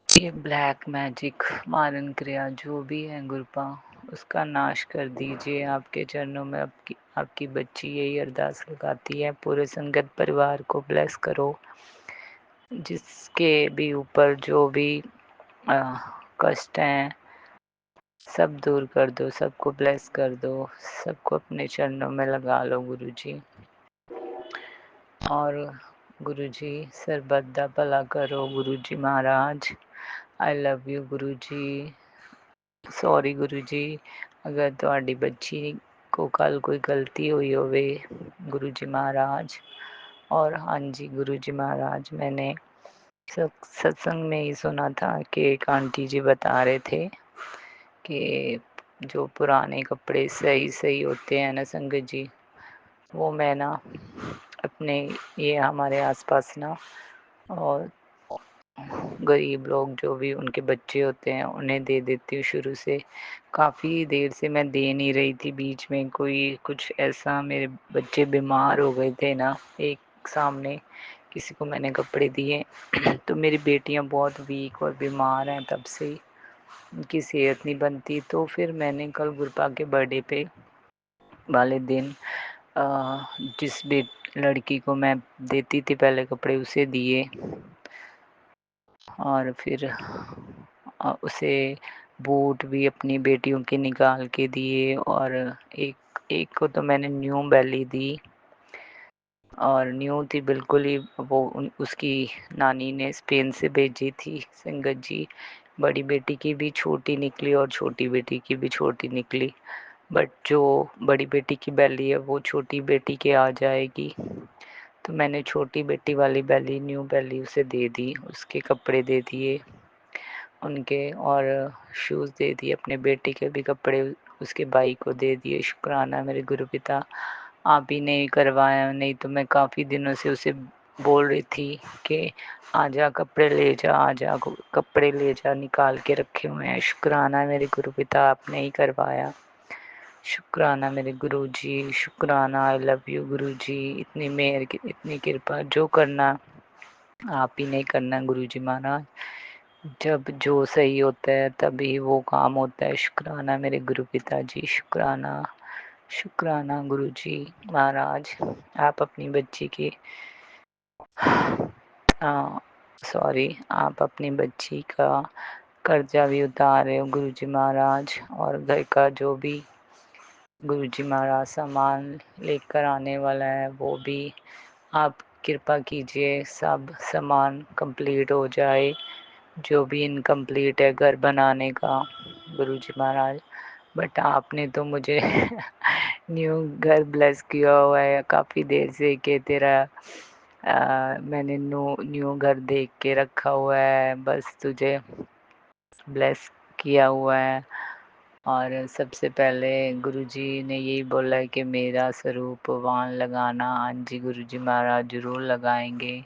ये ब्लैक मैजिक, मारण क्रिया जो भी है गुरपा, उसका नाश कर दीजिए आपके चरणों में। आपकी बच्ची यही अरदास लगाती है। पूरे संगत परिवार को ब्लेस करो, जिसके भी ऊपर जो भी कष्ट हैं सब दूर कर दो, सबको ब्लेस कर दो, सबको अपने चरणों में लगा लो गुरुजी। और गुरुजी सरबत दा भला करो गुरुजी महाराज। आई लव यू गुरुजी। सॉरी गुरुजी अगर ਤੁਹਾਡੀ बच्ची को कल कोई गलती हुई होवे गुरुजी महाराज। और हाँ जी गुरुजी महाराज, मैंने सत्संग में ही सुना था कि एक आंटी जी बता रहे थे कि जो पुराने कपड़े सही होते हैं ना संगत जी, वो मैं ना अपने ये हमारे आसपास ना, और गरीब लोग जो भी उनके बच्चे होते हैं उन्हें दे देती हूँ। शुरू से काफ़ी देर से मैं दे नहीं रही थी, बीच में कोई कुछ ऐसा मेरे बच्चे बीमार हो गए थे ना, एक सामने किसी को मैंने कपड़े दिए तो मेरी बेटियां बहुत वीक और बीमार हैं, तब से ही उनकी सेहत नहीं बनती। तो फिर मैंने कल गुरपा के बर्थडे पे वाले दिन जिस लड़की को मैं देती थी पहले कपड़े उसे दिए, और फिर उसे बूट भी अपनी बेटियों के निकाल के दिए। और एक एक को तो मैंने न्यू बेली दी, और न्यू थी बिल्कुल ही, वो उसकी नानी ने स्पेन से भेजी थी संगत जी। बड़ी बेटी की भी छोटी निकली और छोटी बेटी की भी छोटी निकली, बट जो बड़ी बेटी की बैली है वो छोटी बेटी के आ जाएगी। तो मैंने छोटी बेटी वाली बैली, न्यू बैली उसे दे दी, उसके कपड़े दे दिए उनके, और शूज़ दे दिए, अपने बेटे के भी कपड़े उसके भाई को दे दिए। शुक्राना मेरे गुरु पिता, आप ही ने करवाया, नहीं तो मैं काफ़ी दिनों से उसे बोल रही थी कि आजा कपड़े ले जा, आजा कपड़े ले जा, निकाल के रखे हुए हैं। शुक्राना मेरे गुरु पिता, आपने ही करवाया। शुक्राना मेरे गुरु जी, शुक्राना। आई लव यू गुरु जी। इतनी मेहर की, इतनी कृपा, जो करना आप ही नहीं करना गुरु जी महाराज। जब जो सही होता है तभी वो काम होता है। शुक्राना मेरे गुरु पिता जी, शुक्राना। शुक्राना गुरु जी महाराज। आप अपनी बच्ची की सॉरी, आप अपनी बच्ची का कर्जा भी उतार रहे हो गुरु जी महाराज, और घर का जो भी गुरु जी महाराज सामान लेकर आने वाला है वो भी आप कृपा कीजिए, सब सामान कंप्लीट हो जाए। जो भी इनकम्प्लीट है घर बनाने का गुरु जी महाराज। बट आपने तो मुझे न्यू घर ब्लेस किया हुआ है काफ़ी देर से कि तेरा मैंने न्यू घर देख के रखा हुआ है, बस तुझे ब्लेस किया हुआ है। और सबसे पहले गुरुजी ने यही बोला है कि मेरा स्वरूप वान लगाना। हाँ जी गुरुजी महाराज, ज़रूर लगाएंगे।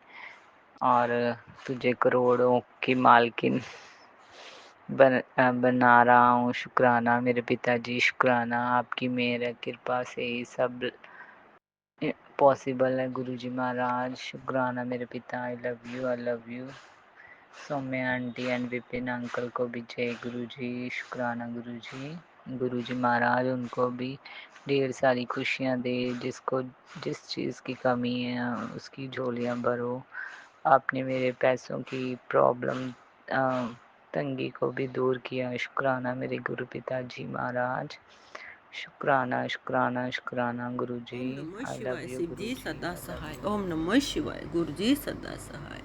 और तुझे करोड़ों की मालकिन बना रहा हूँ। शुक्राना मेरे पिताजी, शुक्राना। आपकी मेहर कृपा से ही सब पॉसिबल है गुरुजी महाराज। शुक्राना मेरे पिता। I love you, I love you. Saumya aunty and Vipin uncle को भी जय गुरुजी। शुक्राना गुरुजी। गुरुजी महाराज उनको भी ढेर सारी खुशियाँ दे, जिसको जिस चीज़ की कमी है उसकी झोलियाँ भरो। आपने मेरे पैसों की प्रॉब्लम तंगी को भी दूर किया। शुक्राना मेरे गुरु पिताजी महाराज। शुक्राना शुक्राना शुक्राना गुरु जी। ओम नमः आई लव शिवाय। यू शिव गुरु जी जी, सदा आई लव सहाय। यू। ओम नमः शिवाय। गुरु जी सदा सहाय।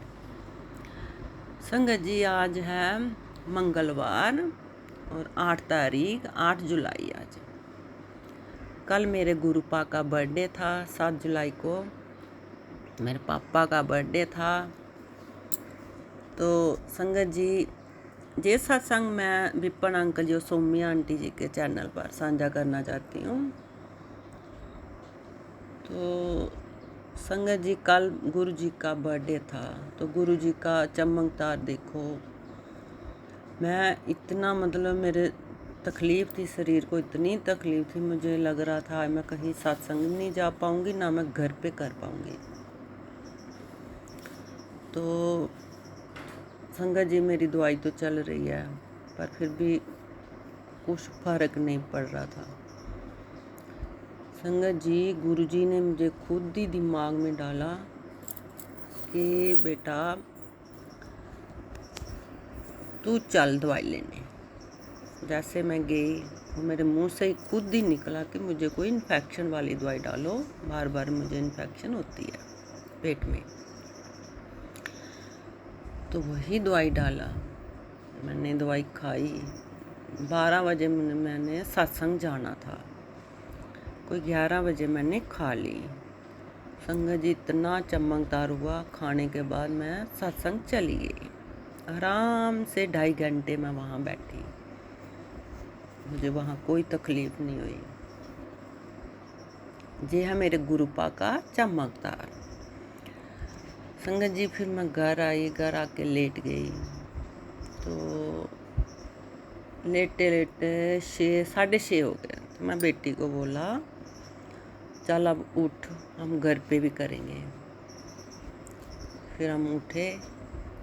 संगत जी, आज है मंगलवार और 8 तारीख, 8 जुलाई आज। कल मेरे गुरुपा का बर्थडे था। 7 जुलाई को मेरे पापा का बर्थडे था। तो संगत जी, ये सत्संग मैं विपिन अंकल जी और सौम्या आंटी जी के चैनल पर साझा करना चाहती हूँ। तो संगत जी, कल गुरु जी का बर्थडे था, तो गुरु जी का चमकदार देखो। मैं इतना मतलब मेरे तकलीफ़ थी, शरीर को इतनी तकलीफ़ थी, मुझे लग रहा था मैं कहीं सत्संग नहीं जा पाऊँगी, ना मैं घर पे कर पाऊँगी। तो संगत जी, मेरी दवाई तो चल रही है, पर फिर भी कुछ फ़र्क नहीं पड़ रहा था। संगत जी, गुरु जी ने मुझे खुद ही दिमाग में डाला कि बेटा तू चल दवाई लेने। जैसे मैं गई, वो मेरे मुंह से ही खुद ही निकला कि मुझे कोई इन्फेक्शन वाली दवाई डालो, बार बार मुझे इन्फेक्शन होती है पेट में। तो वही दवाई डाला, मैंने दवाई खाई। 12 बजे मैंने सत्संग जाना था, कोई 11 बजे मैंने खा ली। संगत जी, इतना चमकदार हुआ, खाने के बाद मैं सत्संग चली गई। आराम से 2.5 घंटे मैं वहाँ बैठी, मुझे वहाँ कोई तकलीफ़ नहीं हुई। ये है मेरे गुरुपा का चमकदार। संगत जी, फिर मैं घर आई, घर आके लेट गई। तो लेटे लेटे 6, 6:30 हो गए। तो मैं बेटी को बोला, चल अब उठ, हम घर पे भी करेंगे। फिर हम उठे,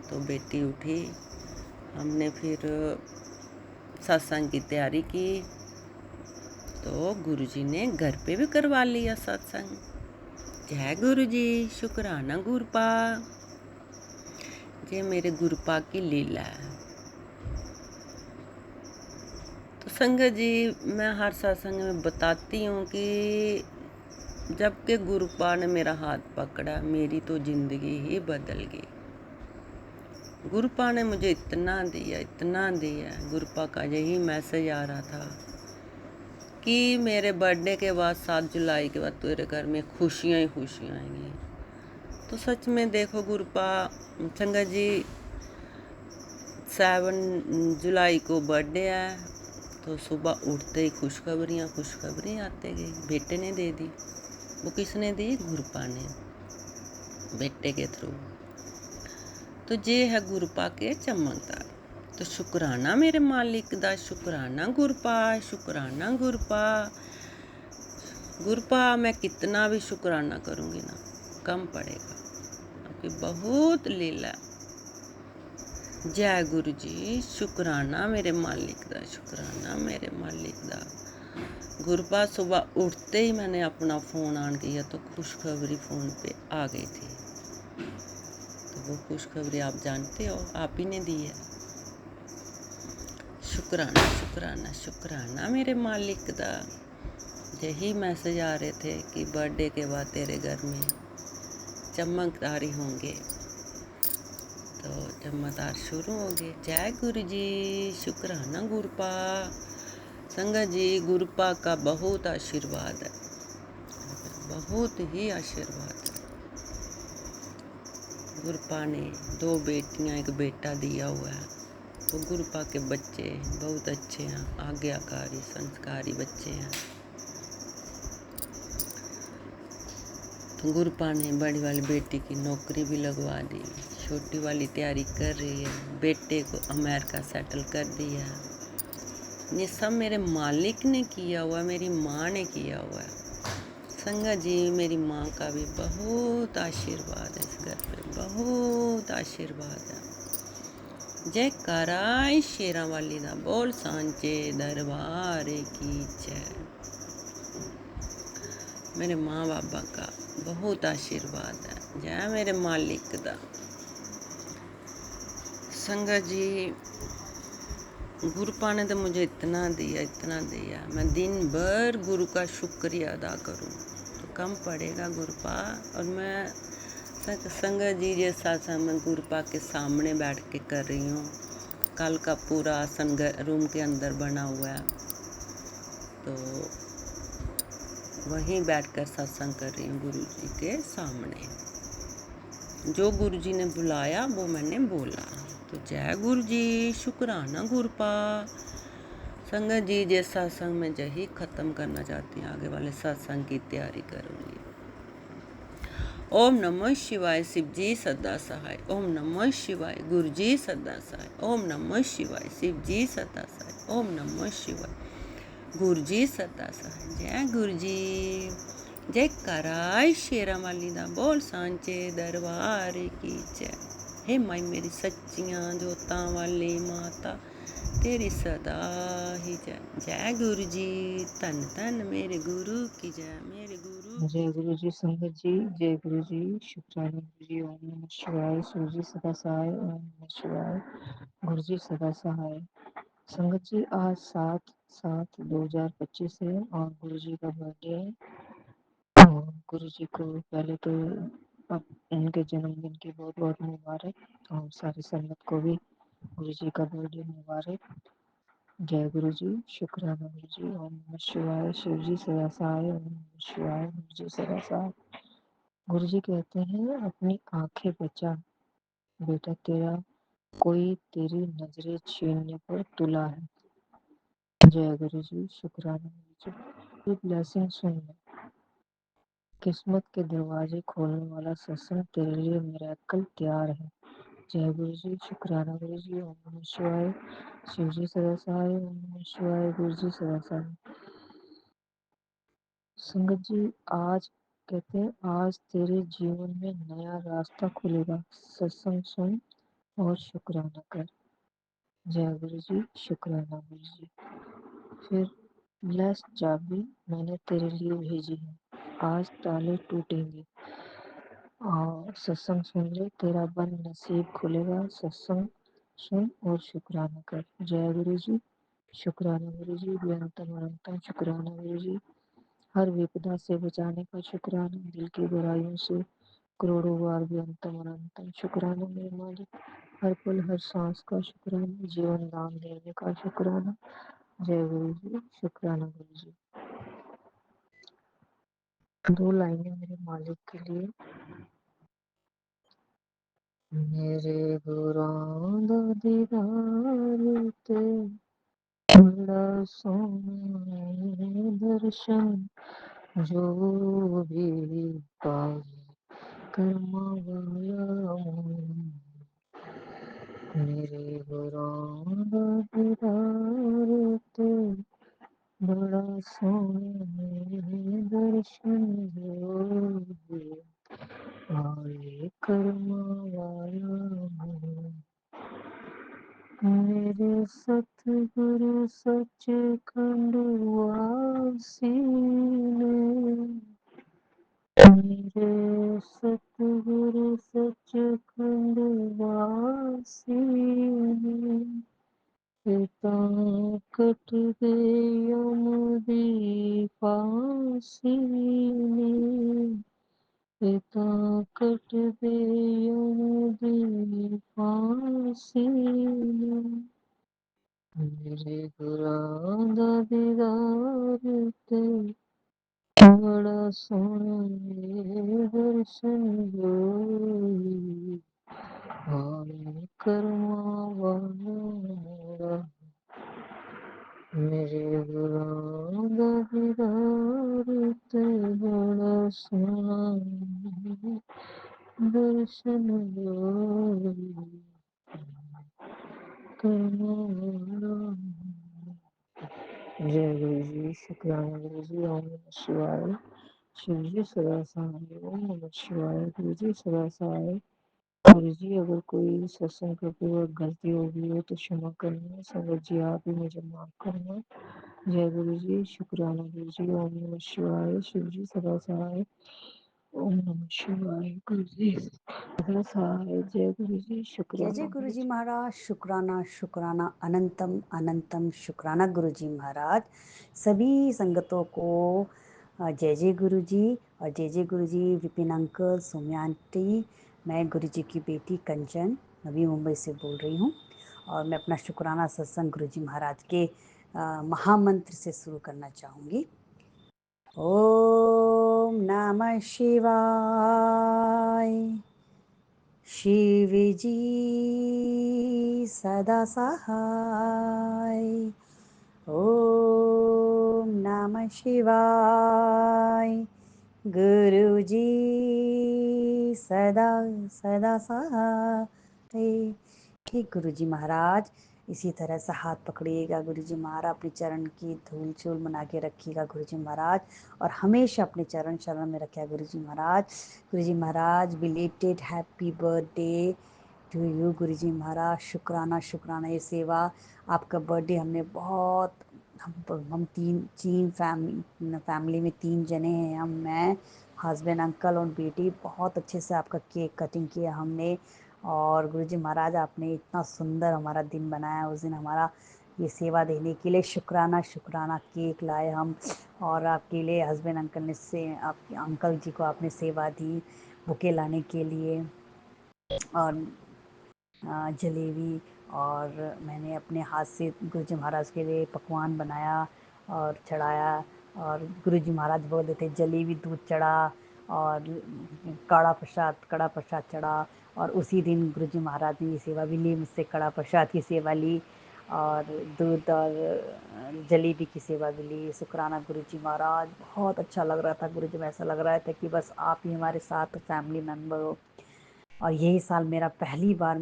तो बेटी उठी, हमने फिर सत्संग की तैयारी की। तो गुरुजी ने घर पे भी करवा लिया सत्संग। जय गुरुजी, शुक्राना गुरुपा। ये मेरे गुरुपा की लीला है। तो संगत जी, मैं हर सत्संग में बताती हूँ कि जब के गुरुपा ने मेरा हाथ पकड़ा, मेरी तो ज़िंदगी ही बदल गई। गुरुपा ने मुझे इतना दिया, इतना दिया। गुरुपा का यही मैसेज आ रहा था कि मेरे बर्थडे के बाद 7 जुलाई के बाद तेरे घर में खुशियाँ ही खुशियाँ आएंगी। तो सच में देखो गुरुपा, संगत जी, 7 जुलाई को बर्थडे है, तो सुबह उठते ही खुशखबरियाँ आते गई। बेटे ने दे दी। वो किसने दी? गुरुपा ने। बेटे के थ्रू। तो ये है गुरपा के चमकदार। तो शुक्राना मेरे मालिक दा, शुक्राना गुरपा, शुक्राना गुरपा। गुरपा मैं कितना भी शुक्राना करूँगी ना कम पड़ेगा, क्योंकि बहुत लीला। जय गुरु जी, शुक्राना मेरे मालिक दा, शुक्राना मेरे मालिक दा। गुरपा सुबह उठते ही मैंने अपना फ़ोन ऑन किया तो खुशखबरी फ़ोन पे आ गई थी। तो वो खुशखबरी आप जानते हो, आप ही ने दी है। शुक्राना शुक्राना शुक्राना मेरे मालिक दा। यही मैसेज आ रहे थे कि बर्थडे के बाद तेरे घर में चमकदारी होंगे। तो चमत्कार शुरू हो गए। जय गुरु जी, शुक्राना गुरपा। संगत जी, गुरपा का बहुत आशीर्वाद है, बहुत ही आशीर्वाद है। गुरपा ने 2 बेटियां, 1 बेटा दिया हुआ है। तो गुरपा के बच्चे बहुत अच्छे हैं, आज्ञाकारी संस्कारी बच्चे हैं। तो गुरपा ने बड़ी वाली बेटी की नौकरी भी लगवा दी, छोटी वाली तैयारी कर रही है, बेटे को अमेरिका सेटल कर दिया है। ये सब मेरे मालिक ने किया हुआ, मेरी माँ ने किया हुआ है। संगत जी, मेरी माँ का भी बहुत आशीर्वाद है इस घर पे, बहुत आशीर्वाद है। जय कराई शेरा वाली दा, बोल सांचे दरबार की जय। मेरे माँ बाबा का बहुत आशीर्वाद है। जय मेरे मालिक दा। संगत जी, गुरुपा ने तो मुझे इतना दिया, इतना दिया, मैं दिन भर गुरु का शुक्रिया अदा करूं तो कम पड़ेगा गुरुपा। और मैं संगत जी ये साथ मैं गुरुपा के सामने बैठ के कर रही हूँ। कल का पूरा आसन रूम के अंदर बना हुआ है, तो वहीं बैठकर सत्संग कर रही हूँ गुरु जी के सामने। जो गुरु जी ने बुलाया वो मैंने बोला। तो जय गुरु जी, शुक्राना गुरुपा। संगत जी, जिस सत्संग में यही ख़त्म करना चाहती हैं, आगे वाले सत्संग की तैयारी करूँगी। ओम नमः शिवाय, शिव जी सदा सहाय। ओम नमः शिवाय, गुरु जी सदा सहाय। ओम नमः शिवाय, शिव जी सदा सहाय। ओम नमः शिवाय, गुरु जी सदा सहाय। जय गुरु जी, जय कराई शेरा वाली दा, बोल सांचे दरबार की जय। हे माई मेरी सच्चियां जोतां वाली माता, तेरी सदा ही जय। जय गुरु जी, धन धन मेरे गुरु की जय, मेरे गुरु। जय गुरु जी संगत जी, जय गुरु जी, शुक्राना गुरु जी। ओम नमः शिवाय, शिव जी सदा सहाय। ओम नमः शिवाय, गुरु जी सदा सहाय। संगत जी, आज 7/7/2025 है और गुरु जी का बर्थडे है। और गुरु जी को पहले तो उनके जन्मदिन की बहुत बहुत मुबारक और सारी संगत को भी गुरु जी का बर्थडे मुबारक। जय गुरु जी, शुक्राना गुरु जी। ओम नमः शिवाय, शिव जी सदा सहाय। ओम नमः शिवाय, गुरु जी सदा सहाय। गुरु जी कहते हैं, अपनी आंखें बचा बेटा, तेरा कोई तेरी नजरें छीनने पर तुला है। जय गुरु जी, शुक्राना गुरु जी। ये ब्लेसिंग सुन ले, किस्मत के दरवाजे खोलने वाला सत्संग तेरे लिए मिरेकल तैयार है। जय गुरु जी, शुक्राना गुरु जी। ओम नमः शिवाय, शिव जी सदा सहाय। ओम नमः शिवाय, गुरु जी सदा सहाय। संगत जी, आज कहते हैं, आज तेरे जीवन में नया रास्ता खुलेगा। सत्संग सुन और शुक्राना कर। जय गुरु जी, शुक्राना गुरु जी। फिर ब्लेस चाबी मैंने तेरे लिए भेजी है, आज ताले टूटेंगे और सत्संग सुन ले, तेरा बंद नसीब खुलेगा। सत्संग सुन और शुक्राना कर। जय गुरु जी, शुक्राना गुरु जी। बेअंतम अनंतम शुक्राना गुरु जी। हर विपदा से बचाने का शुक्राना, दिल की बुराइयों से करोड़ों बार भी अंतम अनंतम शुक्राना मेरे मालिक। हर पल हर सांस का शुक्राना, जीवन दान देने का शुक्राना। जय गुरु जी, शुक्राना गुरु जी। 2 लाइनें मेरे मालिक के लिए। मेरे गुरां दा दीदार ते बड़ा सोहना दर्शन, जो भी पाए कर्मा वाला मेरे गुरां दीदार ते बड़ा सोहना दर्शन होए आए कर्मा वाला मेरे सतगुरु सचखंड वासी ने मेरे सतगुरु सचखंड वासी ने पिता कट दे यम दी फांसी ने पिता कट दे यम दी फांसी ने मेरे गुरां दा दीदार ते बड़ा सोहना दर्शन होए आए कर्मा वाला मेरे गुरां दा दीदार ते बड़ा सोहना दर्शन होए कर्मा वाला जय गुरु जी शुक्राना गुरु जी ओम नमः शिवाय शिव जी सदा सहाय ओम नमः शिवाय गुरु जी सदा सहाय गुरु जी अगर कोई सत्संग करते वक्त गलती हो गई हो तो क्षमा करना संगत जी आप ही मुझे माफ करना जय गुरु जी शुक्राना गुरु जी ओम नमः शिवाय शिव जी सदा सहाय ओम नमः शिवाय गुरु जी सदा सहाय जय गुरु जी जय शुक्राना जय गुरु गुरुजी जी महाराज शुक्राना शुक्राना अनंतम अनंतम शुक्राना गुरुजी महाराज सभी संगतों को जय जय गुरुजी और जय गुरुजी विपिन अंकल सौम्या आंटी मैं गुरुजी की बेटी कंचन नवी मुंबई से बोल रही हूँ और मैं अपना शुक्राना सत्संग गुरुजी महाराज के महामंत्र से शुरू करना चाहूँगी ओम नमः शिवाय शिव जी सदा सहाय ओम नमः शिवाय गुरु जी सदा सदा सहाय ठीक गुरु जी महाराज इसी तरह से हाथ पकड़िएगा गुरु जी महाराज अपने चरण की धूल चूल बना के रखिएगा गुरु जी महाराज और हमेशा अपने चरण शरण में रखिएगा गुरु जी महाराज belated happy birthday to you गुरु जी महाराज शुक्राना शुक्राना ये सेवा आपका बर्थडे हमने बहुत हम तीन फैमिली में 3 जने हैं मैं हस्बैंड अंकल और बेटी बहुत अच्छे से आपका केक कटिंग किया हमने और गुरुजी महाराज आपने इतना सुंदर हमारा दिन बनाया उस दिन हमारा ये सेवा देने के लिए शुक्राना शुक्राना केक लाए हम और आपके लिए हस्बैंड अंकल ने से आपके अंकल जी को आपने सेवा दी बुके लाने के लिए और जलेबी और मैंने अपने हाथ से गुरुजी महाराज के लिए पकवान बनाया और चढ़ाया और गुरुजी महाराज बोले थे जलेबी दूध चढ़ा और कड़ा प्रसाद चढ़ा और उसी दिन गुरुजी महाराज ने ये सेवा भी ली मुझसे कड़ा प्रसाद की सेवा ली और दूध और जलेबी की सेवा भी ली शुक्राना गुरुजी महाराज बहुत अच्छा लग रहा था गुरुजी में ऐसा लग रहा था कि बस आप ही हमारे साथ फैमिली मेम्बर हो और यही साल मेरा पहली बार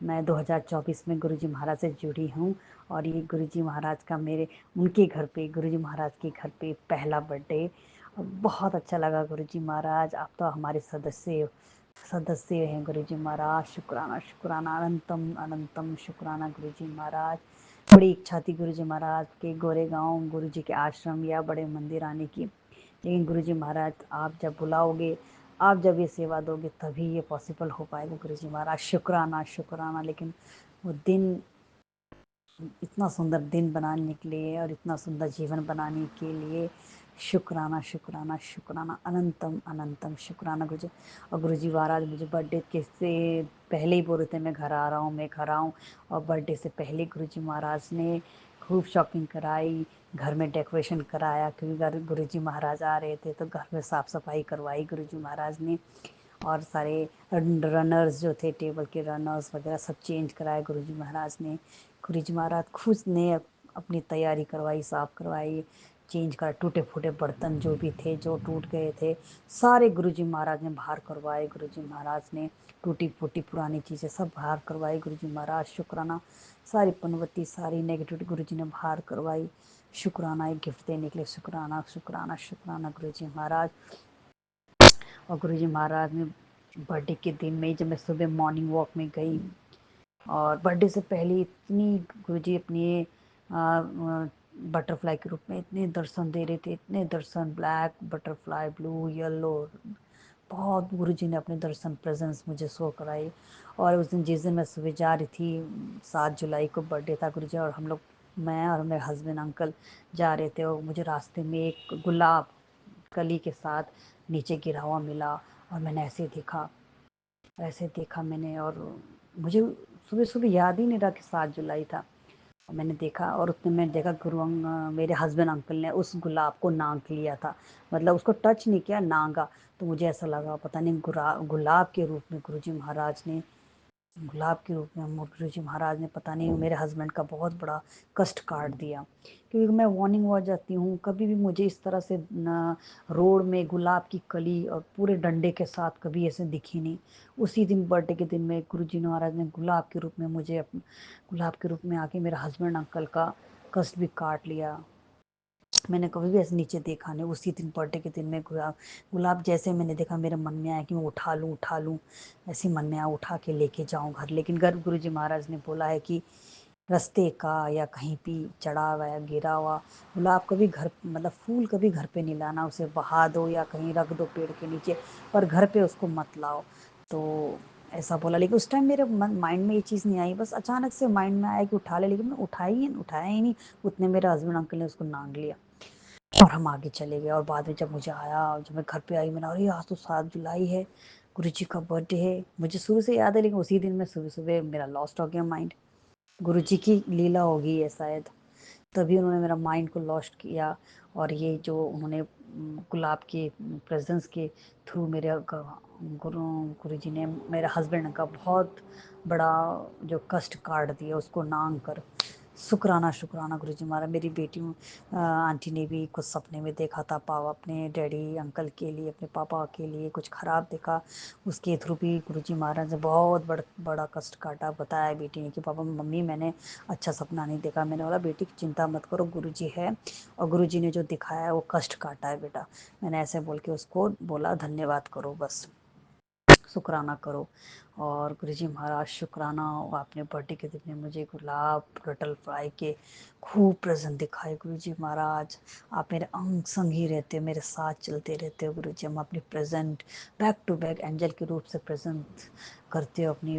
मैं 2024 में गुरुजी महाराज से जुड़ी हूँ और ये गुरुजी महाराज का मेरे उनके घर पे गुरुजी महाराज के घर पे पहला बर्थडे बहुत अच्छा लगा गुरुजी महाराज आप तो हमारे सदस्य हैं गुरुजी महाराज शुक्राना शुक्राना अनंतम अनंतम शुक्राना गुरुजी महाराज बड़ी इच्छा थी गुरुजी महाराज के गोरेगांव गुरुजी के आश्रम या बड़े मंदिर आने की लेकिन गुरुजी महाराज आप जब बुलाओगे आप जब ये सेवा दोगे तभी ये पॉसिबल हो पाएगा गुरुजी महाराज शुक्राना शुक्राना लेकिन वो दिन इतना सुंदर दिन बनाने के लिए और इतना सुंदर जीवन बनाने के लिए शुक्राना शुक्राना शुक्राना अनंतम अनंतम शुक्राना गुरुजी और गुरुजी महाराज मुझे बर्थडे के से पहले ही बोल रहे थे मैं घर आ रहा हूँ और बर्थडे से पहले गुरुजी महाराज ने खूब शॉपिंग कराई घर में डेकोरेशन कराया क्योंकि गुरुजी महाराज आ रहे थे तो घर में साफ़ सफाई करवाई गुरुजी महाराज ने और सारे रनर्स जो थे टेबल के रनर्स वगैरह सब चेंज कराए गुरुजी महाराज ने गुरुजी महाराज खुद ने अपनी तैयारी करवाई साफ करवाई चेंज करा। टूटे फूटे बर्तन जो भी थे, जो टूट गए थे, सारे गुरुजी महाराज ने बाहर करवाए। गुरुजी महाराज ने टूटी फूटी पुरानी चीज़ें सब बाहर करवाई। गुरुजी महाराज शुक्राना, सारी पनवती, सारी नेगेटिविटी गुरुजी ने बाहर करवाई। शुक्राना, एक गिफ्ट देने के लिए शुक्राना, शुक्राना, शुक्राना गुरुजी महाराज। और गुरुजी महाराज ने बर्थडे के दिन में जब मैं सुबह मॉर्निंग वॉक में गई, और बर्थडे से पहले इतनी गुरुजी अपनी बटरफ्लाई के रूप में इतने दर्शन दे रहे थे, इतने दर्शन, ब्लैक बटरफ्लाई, ब्लू, येलो, बहुत गुरुजी ने अपने दर्शन प्रेजेंस मुझे शो कराई। और उस दिन, जिस दिन मैं सुबह जा रही थी, 7 जुलाई को बर्थडे था गुरुजी, और हम लोग, मैं और मेरे हस्बैंड अंकल जा रहे थे, और मुझे रास्ते में एक गुलाब कली के साथ नीचे गिरा हुआ मिला, और मैंने ऐसे देखा मैंने, और मुझे सुबह सुबह याद ही नहीं रहा कि 7 जुलाई था। और मैंने देखा, और उतने में देखा मेरे हस्बैंड अंकल ने उस गुलाब को नांग लिया था, मतलब उसको टच नहीं किया, नांगा। तो मुझे ऐसा लगा पता नहीं गुलाब के रूप में गुरुजी महाराज ने, गुलाब के रूप में गुरुजी महाराज ने पता नहीं मेरे हस्बैंड का बहुत बड़ा कष्ट काट दिया। क्योंकि मैं मॉर्निंग वॉक जाती हूँ, कभी भी मुझे इस तरह से रोड में गुलाब की कली और पूरे डंडे के साथ कभी ऐसे दिखी नहीं। उसी दिन, बर्थडे के दिन में, गुरुजी महाराज ने गुलाब के रूप में मुझे गुलाब के रूप में आके मेरे हस्बैंड अंकल का कष्ट भी काट लिया। मैंने कभी भी ऐसे नीचे देखा नहीं। उसी दिन, बर्थडे के दिन में, गुलाब जैसे मैंने देखा, मेरे मन में आया कि मैं उठा लूँ, ऐसे मन में आया उठा के लेके जाऊँ घर। लेकिन गुरुजी महाराज ने बोला है कि रास्ते का या कहीं भी चढ़ा हुआ या गिरा हुआ गुलाब कभी घर, मतलब फूल कभी घर पे नहीं लाना, उसे बहा दो या कहीं रख दो पेड़ के नीचे, पर घर पे उसको मत लाओ। तो ऐसा बोला। लेकिन उस टाइम मेरे माइंड में ये चीज़ नहीं आई, बस अचानक से माइंड में आया कि उठा ले, लेकिन मैं उठाया ही नहीं। उतने मेरे हस्बैंड अंकल ने उसको नांग लिया, और हम आगे चले गए। और बाद में जब मुझे आया, जब मैं घर पे आई, मैंने, अरे आज तो 7 जुलाई है, गुरुजी का बर्थडे है। मुझे शुरू से याद है, लेकिन उसी दिन में सुबह सुबह मेरा लॉस्ट हो गया माइंड। गुरुजी की लीला होगी है शायद, तभी उन्होंने मेरा माइंड को लॉस्ट किया। और ये जो उन्होंने गुलाब के प्रेजेंस के थ्रू मेरे गुरुजी ने मेरे हस्बैंड का बहुत बड़ा जो कष्ट काट दिया, उसको नांग कर। शुक्राना, शुक्राना गुरुजी महाराज। मेरी बेटी आंटी ने भी कुछ सपने में देखा था, पापा अपने डैडी अंकल के लिए, अपने पापा के लिए कुछ खराब देखा, उसके थ्रू भी गुरुजी महाराज ने बहुत बड़ा कष्ट काटा। बताया बेटी ने कि पापा मम्मी मैंने अच्छा सपना नहीं देखा। मैंने बोला बेटी चिंता मत करो, गुरुजी है, और गुरुजी ने जो दिखाया है वो कष्ट काटा है बेटा। मैंने ऐसे बोल के उसको बोला धन्यवाद करो, बस शुक्राना करो। और गुरुजी महाराज शुक्राना, आपने बर्थडे के दिन में मुझे गुलाब बटरफ्लाई के खूब प्रेजेंट दिखाए। गुरुजी महाराज, आप मेरे अंग संग ही रहते हो, मेरे साथ चलते रहते हो गुरुजी। हम अपनी present back to back angel के रूप से प्रेजेंट करते हो, अपनी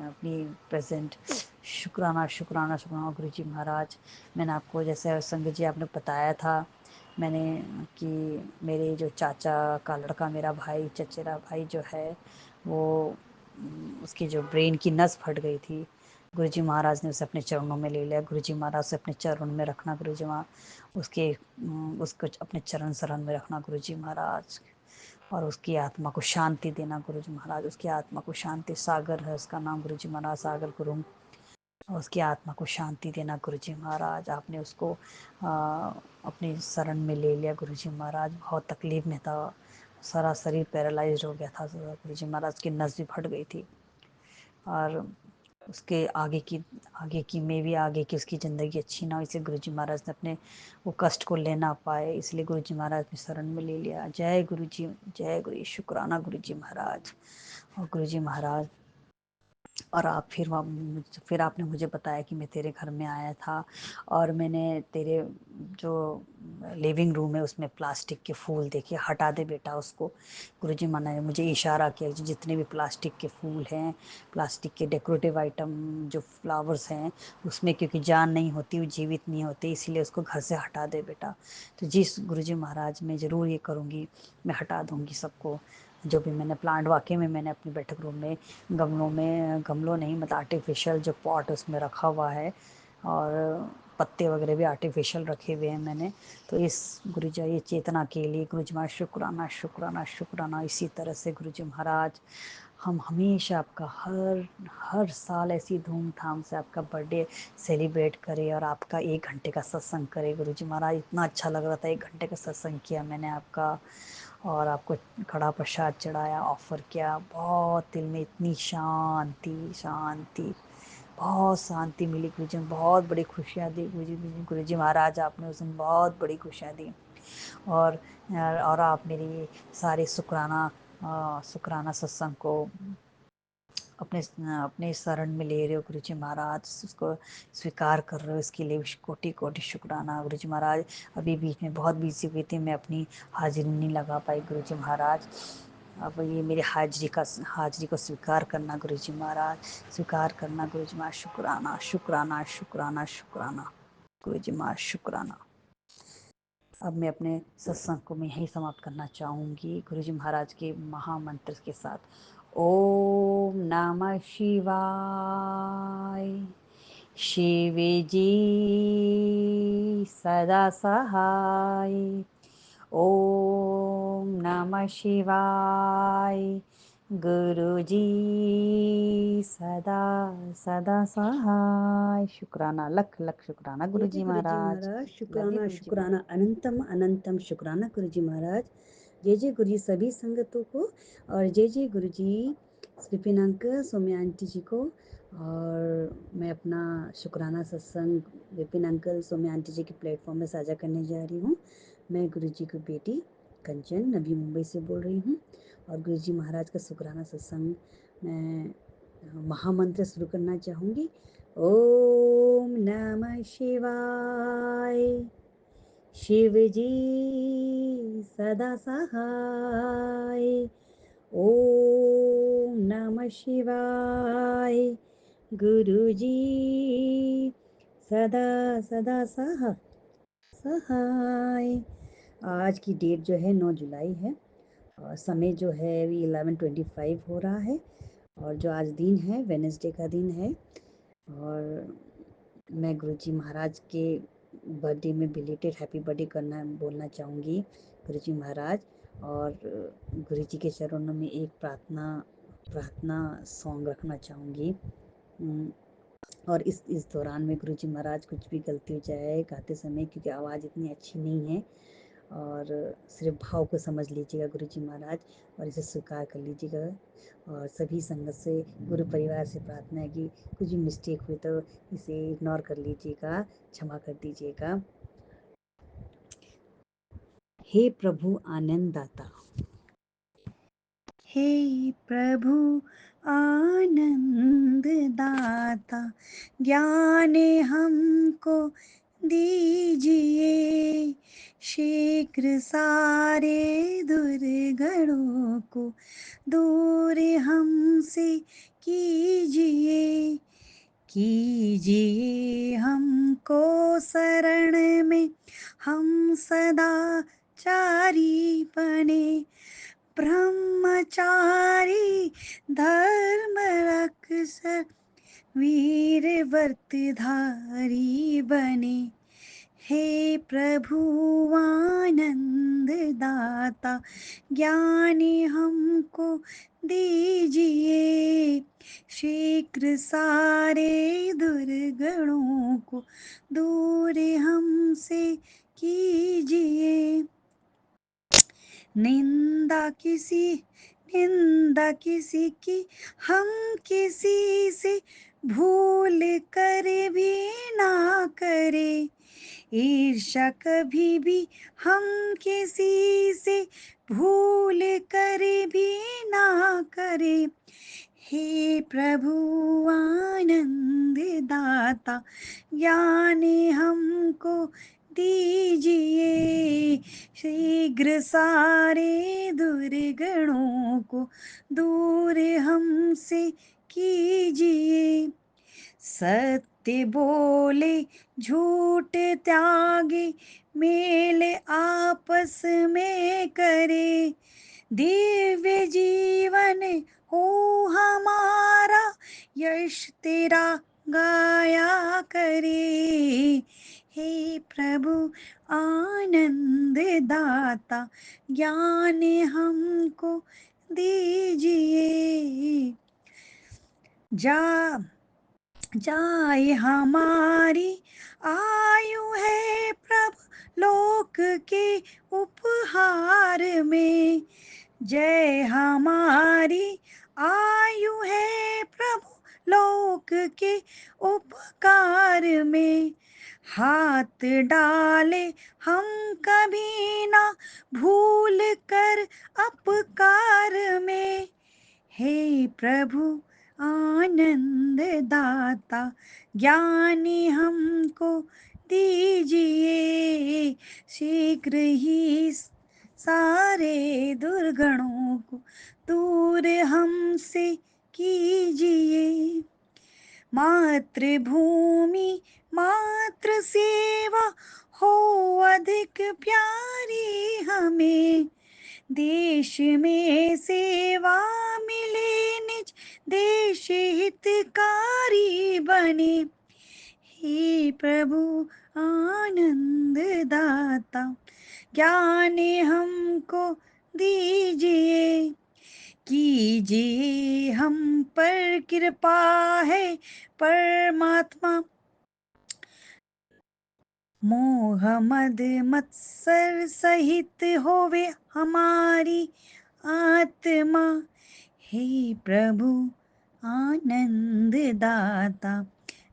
अपनी प्रेजेंट। शुक्राना, शुक्राना, शुक्राना गुरुजी महाराज। मैंने आपको, जैसे संगत जी आपने बताया था, मैंने कि मेरे जो चाचा का लड़का, मेरा भाई, चचेरा भाई जो है, वो उसकी जो ब्रेन की नस फट गई थी, गुरुजी महाराज ने उसे अपने चरणों में ले लिया। गुरुजी महाराज से अपने चरणों में रखना, गुरुजी महाराज उसको अपने चरण शरण में रखना गुरुजी महाराज, और उसकी आत्मा को शांति देना गुरुजी महाराज। उसकी आत्मा को शांति, सागर है उसका नाम गुरुजी महाराज, सागर गुरु। और उसकी आत्मा को शांति देना गुरुजी महाराज। आपने उसको अपनी शरण में ले लिया गुरुजी महाराज। बहुत तकलीफ में था, सारा शरीर पैरालाइज्ड हो गया था गुरुजी महाराज की नस भी फट गई थी। और उसके आगे की में भी आगे की उसकी ज़िंदगी अच्छी ना हो, इसलिए गुरुजी महाराज ने अपने वो कष्ट को ले ना पाए, इसलिए गुरुजी महाराज ने शरण में ले लिया। जय गुरुजी, जय गुरु, शुक्राना गुरुजी महाराज। और गुरुजी महाराज, और आप फिर आपने मुझे बताया कि मैं तेरे घर में आया था, और मैंने तेरे जो लिविंग रूम है उसमें प्लास्टिक के फूल देखे, हटा दे बेटा उसको। गुरुजी महाराज ने मुझे इशारा किया कि जितने भी प्लास्टिक के फूल हैं, प्लास्टिक के डेकोरेटिव आइटम जो फ्लावर्स हैं, उसमें क्योंकि जान नहीं होती, वो जीवित नहीं होते, इसलिए उसको घर से हटा दे बेटा। तो जिस गुरुजी महाराज मैं ज़रूर ये करूँगी, मैं हटा दूँगी सबको। जो भी मैंने प्लांट, वाकई में मैंने अपने बैठक रूम में गमलों नहीं, मतलब आर्टिफिशियल जो पॉट उसमें रखा हुआ है, और पत्ते वगैरह भी आर्टिफिशियल रखे हुए हैं मैंने। तो इस गुरुजी, ये चेतना के लिए गुरुजी महाराज शुक्राना, शुक्राना, शुक्राना। इसी तरह से गुरुजी महाराज हम हमेशा आपका हर साल ऐसी धूमधाम से आपका बर्थडे सेलिब्रेट करें और आपका 1 घंटे का सत्संग करें। गुरुजी महाराज इतना अच्छा लग रहा था, 1 घंटे का सत्संग किया मैंने आपका और आपको कड़ा प्रसाद चढ़ाया, ऑफ़र किया। बहुत दिल में इतनी शांति बहुत शांति मिली गुरुजी, बहुत बड़ी खुशियाँ दी गुरुजी महाराज, आपने उस दिन बहुत बड़ी खुशियाँ दी। और आप मेरी सारे शुक्राना सत्संग को अपने शरण में ले रहे हो गुरुजी महाराज, उसको स्वीकार कर रहे हो, इसके लिए कोटि कोटि शुक्राना गुरुजी महाराज। अभी बीच में बहुत बिजी हुई थी, मैं अपनी हाजिरी नहीं लगा पाई गुरुजी महाराज। अब ये मेरी हाजिरी को स्वीकार करना गुरुजी महाराज, स्वीकार करना गुरुजी महाराज। शुक्राना शुक्राना शुक्राना शुक्राना गुरुजी महाराज, शुक्राना। अब मैं अपने सत्संग को मैं यहीं समाप्त करना चाहूँगी गुरुजी महाराज के महामंत्र के साथ। ओम नमः शिवाय। शिव जी सदा सहाय। ओम नमः शिवाय। गुरु जी सदा सदा सहाय। शुक्राना, लख लख शुक्राना गुरु जी महाराज। शुक्राना शुक्राना अनंतम अनंतम शुक्राना गुरु जी महाराज। जय गुरु जी सभी संगतों को, और जय गुरु जी स्पिन अंकल, सौम्या आंटी जी को। और मैं अपना शुक्राना सत्संग विपिन अंकल, सौम्या आंटी जी के प्लेटफॉर्म में साझा करने जा रही हूँ। मैं गुरु जी की बेटी कंचन नवी मुंबई से बोल रही हूँ। और गुरु जी महाराज का शुक्राना सत्संग मैं महामंत्र शुरू करना चाहूँगी। ओम नमः शिवाय। शिव जी सदा सहाय। ओम नमः शिवाय। गुरु जी सदा सदा सहाय। आज की डेट जो है 9 जुलाई है, और समय जो है 11:25 हो रहा है, और जो आज दिन है वेडनेसडे का दिन है। और मैं गुरुजी महाराज के बर्थडे में बिलेटेड हैप्पी बर्थडे बोलना चाहूँगी गुरुजी महाराज। और गुरुजी के चरणों में एक प्रार्थना सॉन्ग रखना चाहूँगी। और इस दौरान में गुरुजी महाराज कुछ भी गलती हो जाए गाते समय, क्योंकि आवाज़ इतनी अच्छी नहीं है, और सिर्फ भाव को समझ लीजिएगा गुरुजी महाराज, और इसे स्वीकार कर लीजिएगा। और सभी संगत से, गुरु परिवार से प्रार्थना है कि कुछ भी मिस्टेक हुई तो इसे इग्नोर कर लीजिएगा, क्षमा कर दीजिएगा। हे प्रभु आनंद दाता। हे प्रभु आनंद दाता, ज्ञान हमको दीजिए, शीघ्र सारे दुर्गणों को दूर हमसे कीजिए हमको शरण में, हम सदा चारी बने, ब्रह्मचारी धर्म रक्षक वीर व्रतधारी बने। हे प्रभु आनंद दाता, ज्ञान हमको दीजिए, शीघ्र सारे दुर्गणों को दूर हमसे कीजिए। निंदा किसी की हम किसी से भूल कर भी ना करे, ईर्ष्या कभी भी हम किसी से भूल कर भी ना करे। हे प्रभु आनंद दाता, ज्ञान हमको दीजिए, शीघ्र सारे दुर्गणों को दूर हमसे कीजिए। सत्य बोले झूठ त्यागे, मेल आपस में करे, दिव्य जीवन हो हमारा, यश तेरा गाया करे। हे प्रभु आनंद दाता, ज्ञान हमको दीजिए। जा जाए हमारी आयु है प्रभु लोक के उपहार में। जय हमारी आयु है प्रभु लोक के उपकार में। हाथ डाले हम कभी ना भूल कर अपकार में। हे प्रभु आनंद दाता ज्ञानी हमको दीजिए। शीघ्र ही सारे दुर्गणों को दूर हमसे कीजिए। मातृभूमि मातृ सेवा हो अधिक प्यारी हमें। देश में सेवा मिले निज देश हितकारी बने। हे प्रभु आनंद दाता ज्ञान हमको दीजिए। कीजिए हम पर कृपा है परमात्मा। मोह मद मत्सर सहित होवे हमारी आत्मा। हे प्रभु आनंद दाता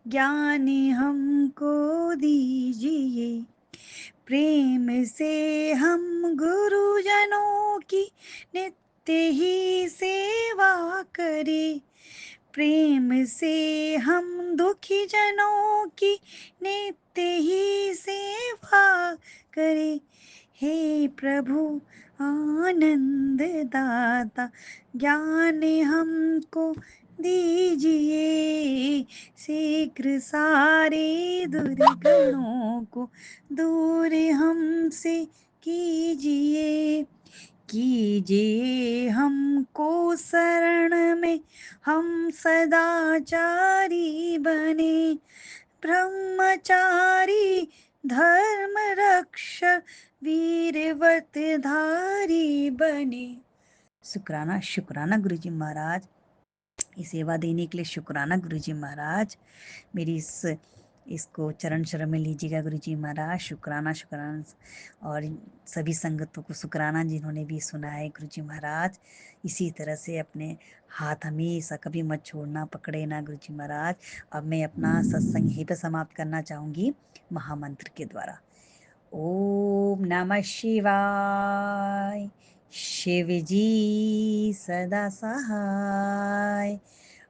ज्ञान हमको दीजिए। प्रेम से हम गुरुजनों की नित्य ही सेवा करें। प्रेम से हम दुखी जनों की नित्य ही सेवा करें। हे प्रभु आनंद दाता ज्ञान हमको दीजिए। शीघ्र सारे दुर्गणों को दूर हमसे कीजिए। कीजिए हमको शरण में हम सदाचारी बने। ब्रह्मचारी धर्म रक्षक वीर व्रतधारी बने। शुक्राना शुक्राना गुरुजी महाराज, ये सेवा देने के लिए शुक्राना गुरुजी महाराज। मेरी इसको चरण शरण में लीजिएगा गुरुजी महाराज। शुक्राना शुक्राना। और सभी संगतों को शुक्राना जिन्होंने भी सुना है गुरुजी महाराज। इसी तरह से अपने हाथ हमेशा कभी मत छोड़ना, पकड़े ना गुरुजी महाराज। अब मैं अपना सत्संग यहीं पर समाप्त करना चाहूँगी महामंत्र के द्वारा। ओम नमः शिवाय। शिव जी सदा सहाय।